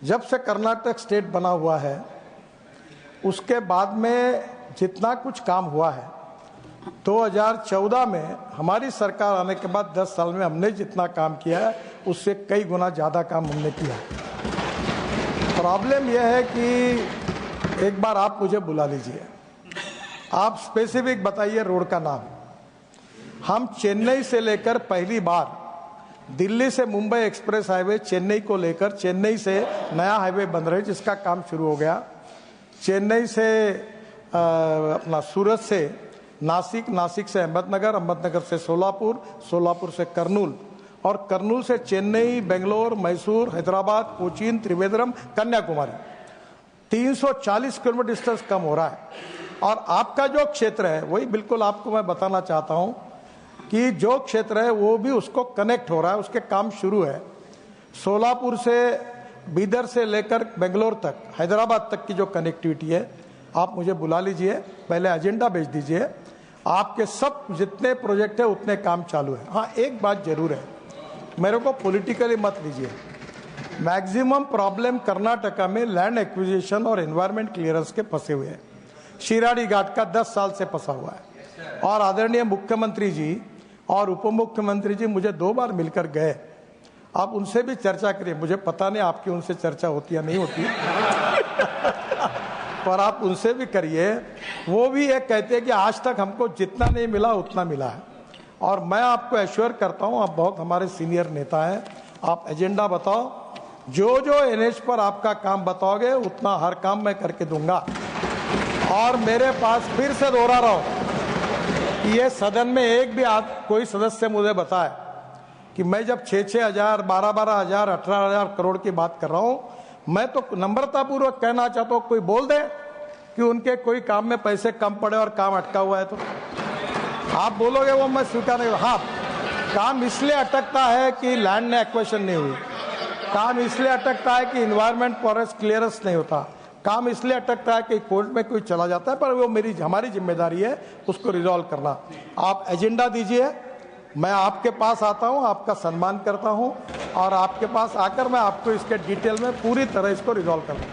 जब से कर्नाटक स्टेट बना हुआ है उसके बाद में जितना कुछ काम हुआ है, 2014 में हमारी सरकार आने के बाद 10 साल में हमने जितना काम किया है उससे कई गुना ज़्यादा काम हमने किया है। प्रॉब्लम यह है कि एक बार आप मुझे बुला लीजिए, आप स्पेसिफिक बताइए रोड का नाम। हम चेन्नई से लेकर पहली बार दिल्ली से मुंबई एक्सप्रेस हाईवे चेन्नई को लेकर, चेन्नई से नया हाईवे बन रहा है जिसका काम शुरू हो गया, चेन्नई से अपना सूरत से नासिक, नासिक से अहमदनगर, अहमदनगर से सोलापुर, सोलापुर से कर्नूल, और कर्नूल से चेन्नई, बेंगलोर, मैसूर, हैदराबाद, कोचीन, त्रिवेंद्रम, कन्याकुमारी। 340 किलोमीटर डिस्टेंस कम हो रहा है। और आपका जो क्षेत्र है वही बिल्कुल आपको मैं बताना चाहता हूं कि जो क्षेत्र है वो भी उसको कनेक्ट हो रहा है, उसके काम शुरू है। सोलापुर से, बीदर से लेकर बेंगलोर तक, हैदराबाद तक की जो कनेक्टिविटी है, आप मुझे बुला लीजिए, पहले एजेंडा भेज दीजिए, आपके सब जितने प्रोजेक्ट है उतने काम चालू है। हाँ, एक बात जरूर है, मेरे को पॉलिटिकली मत लीजिए, मैक्सिमम प्रॉब्लम कर्नाटका में लैंड एक्विजिशन और एनवायरमेंट क्लियरेंस के फंसे हुए हैं। शिराडी घाट का 10 साल से फंसा हुआ है, और आदरणीय मुख्यमंत्री जी और उप मुख्यमंत्री जी मुझे 2 बार मिलकर गए। आप उनसे भी चर्चा करिए, मुझे पता नहीं आपकी उनसे चर्चा होती या नहीं होती और आप उनसे भी करिए। वो भी एक कहते हैं कि आज तक हमको जितना नहीं मिला उतना मिला है, और मैं आपको एश्योर करता हूं, आप बहुत हमारे सीनियर नेता हैं, आप एजेंडा बताओ, जो जो एनएच पर आपका काम बताओगे उतना हर काम मैं करके दूंगा। और मेरे पास फिर से दोहरा रहा हूं कि ये सदन में एक भी कोई सदस्य मुझे बताए कि मैं जब 6-6 हजार, 12-12 हजार, 18 हजार करोड़ की बात कर रहा हूं, मैं तो नम्रतापूर्वक कहना चाहता हूं, कोई बोल दे कि उनके कोई काम में पैसे कम पड़े और काम अटका हुआ है, तो आप बोलोगे वो मैं स्वीकार नहीं। हाँ, काम इसलिए अटकता है कि लैंड ने एक्वेशन नहीं हुई, काम इसलिए अटकता है कि इन्वायरमेंट फॉरेस्ट क्लियरेंस नहीं होता, काम इसलिए अटकता है कि कोर्ट में कोई चला जाता है, पर वो हमारी जिम्मेदारी है उसको रिजॉल्व करना। आप एजेंडा दीजिए, मैं आपके पास आता हूं, आपका सम्मान करता हूं, और आपके पास आकर मैं आपको इसके डिटेल में पूरी तरह इसको रिजॉल्व करूंगा।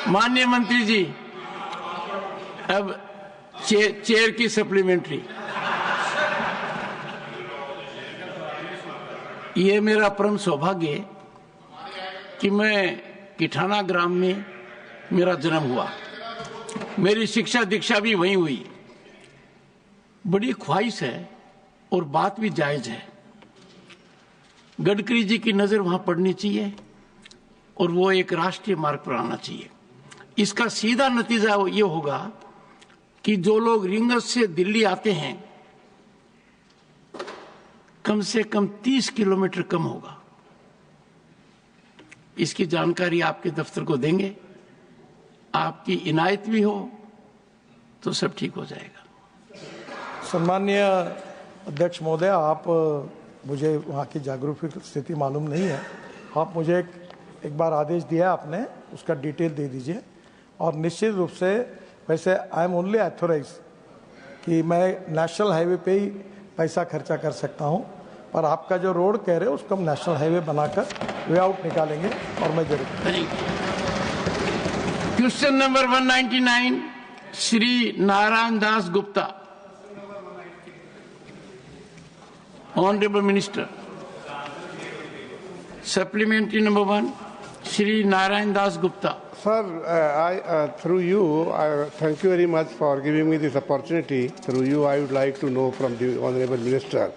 माननीय मंत्री जी, अब चेयर की सप्लीमेंट्री। ये मेरा परम सौभाग्य है कि मैं किठाना ग्राम में मेरा जन्म हुआ, मेरी शिक्षा दीक्षा भी वहीं हुई। बड़ी ख्वाहिश है और बात भी जायज है, गडकरी जी की नजर वहां पड़नी चाहिए और वो एक राष्ट्रीय मार्ग पर आना चाहिए। इसका सीधा नतीजा ये होगा कि जो लोग रिंगस से दिल्ली आते हैं, कम से कम 30 किलोमीटर कम होगा। इसकी जानकारी आपके दफ्तर को देंगे, आपकी इनायत भी हो तो सब ठीक हो जाएगा। सम्मानीय अध्यक्ष महोदय, आप मुझे वहाँ की जागरूक स्थिति मालूम नहीं है, आप मुझे एक बार आदेश दिया आपने, उसका डिटेल दे दीजिए। और निश्चित रूप से वैसे आई एम ओनली ऑथोराइज कि मैं नेशनल हाईवे पे ही पैसा खर्चा कर सकता हूँ, पर आपका जो रोड कह रहे हो उसको हम नेशनल हाईवे बनाकर वे आउट निकालेंगे और मैं जरूर। Question number 199 Shri Narayan Das Gupta. Honourable minister, supplementary number 1 Shri Narayan Das Gupta. Sir, through you, thank you very much for giving me this opportunity. Through you, I would like to know from the Honourable Minister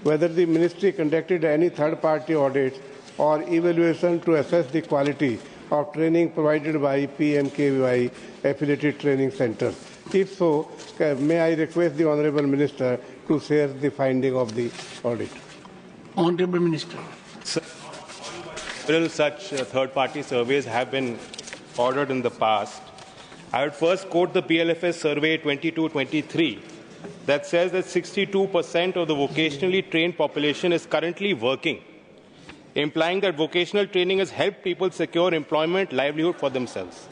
whether the Ministry conducted any third-party audits or evaluation to assess the quality of training provided by PMKVY affiliated training centers. If so, may I request the Honourable Minister to share the finding of the audit. Honourable Minister. Several such third-party surveys have been ordered in the past. I would first quote the PLFS survey 22-23 that says that 62% of the vocationally trained population is currently working, implying that vocational training has helped people secure employment, livelihood for themselves.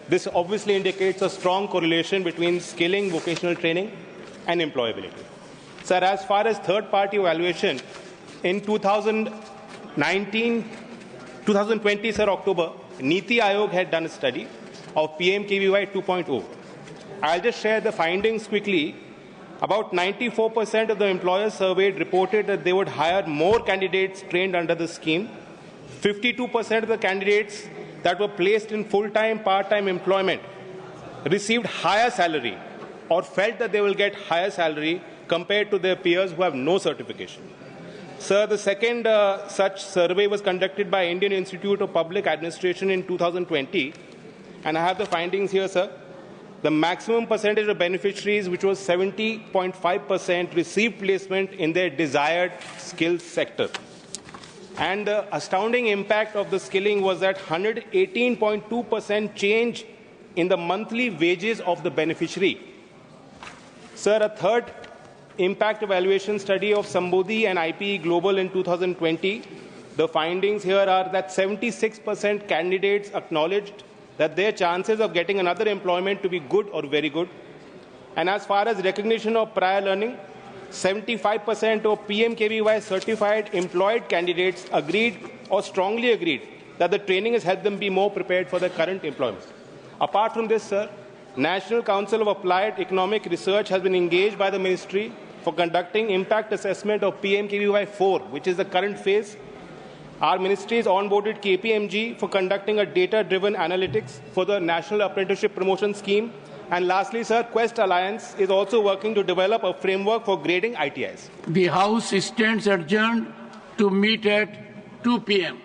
This obviously indicates a strong correlation between skilling, vocational training, and employability. Sir, as far as third-party evaluation, in 2020, sir, October, Niti Aayog had done a study of PMKVY 2.0. I'll just share the findings quickly. About 94% of the employers surveyed reported that they would hire more candidates trained under the scheme. 52% of the candidates that were placed in full-time, part-time employment received higher salary or felt that they will get higher salary compared to their peers who have no certification. Sir, the second such survey was conducted by Indian Institute of Public Administration in 2020, and I have the findings here, sir. The maximum percentage of beneficiaries, which was 70.5%, received placement in their desired skills sector. And the astounding impact of the skilling was that 118.2% change in the monthly wages of the beneficiary. Sir, a third impact evaluation study of Sambodhi and IPE Global in 2020, the findings here are that 76% candidates acknowledged that their chances of getting another employment to be good or very good. And as far as recognition of prior learning, 75% of PMKVY certified employed candidates agreed or strongly agreed that the training has helped them be more prepared for their current employment. Apart from this, sir, National Council of Applied Economic Research has been engaged by the Ministry for conducting impact assessment of PMKVY 4, which is the current phase. Our ministry has onboarded KPMG for conducting a data-driven analytics for the National Apprenticeship Promotion Scheme. And lastly, sir, Quest Alliance is also working to develop a framework for grading ITIs. The House stands adjourned to meet at 2 p.m.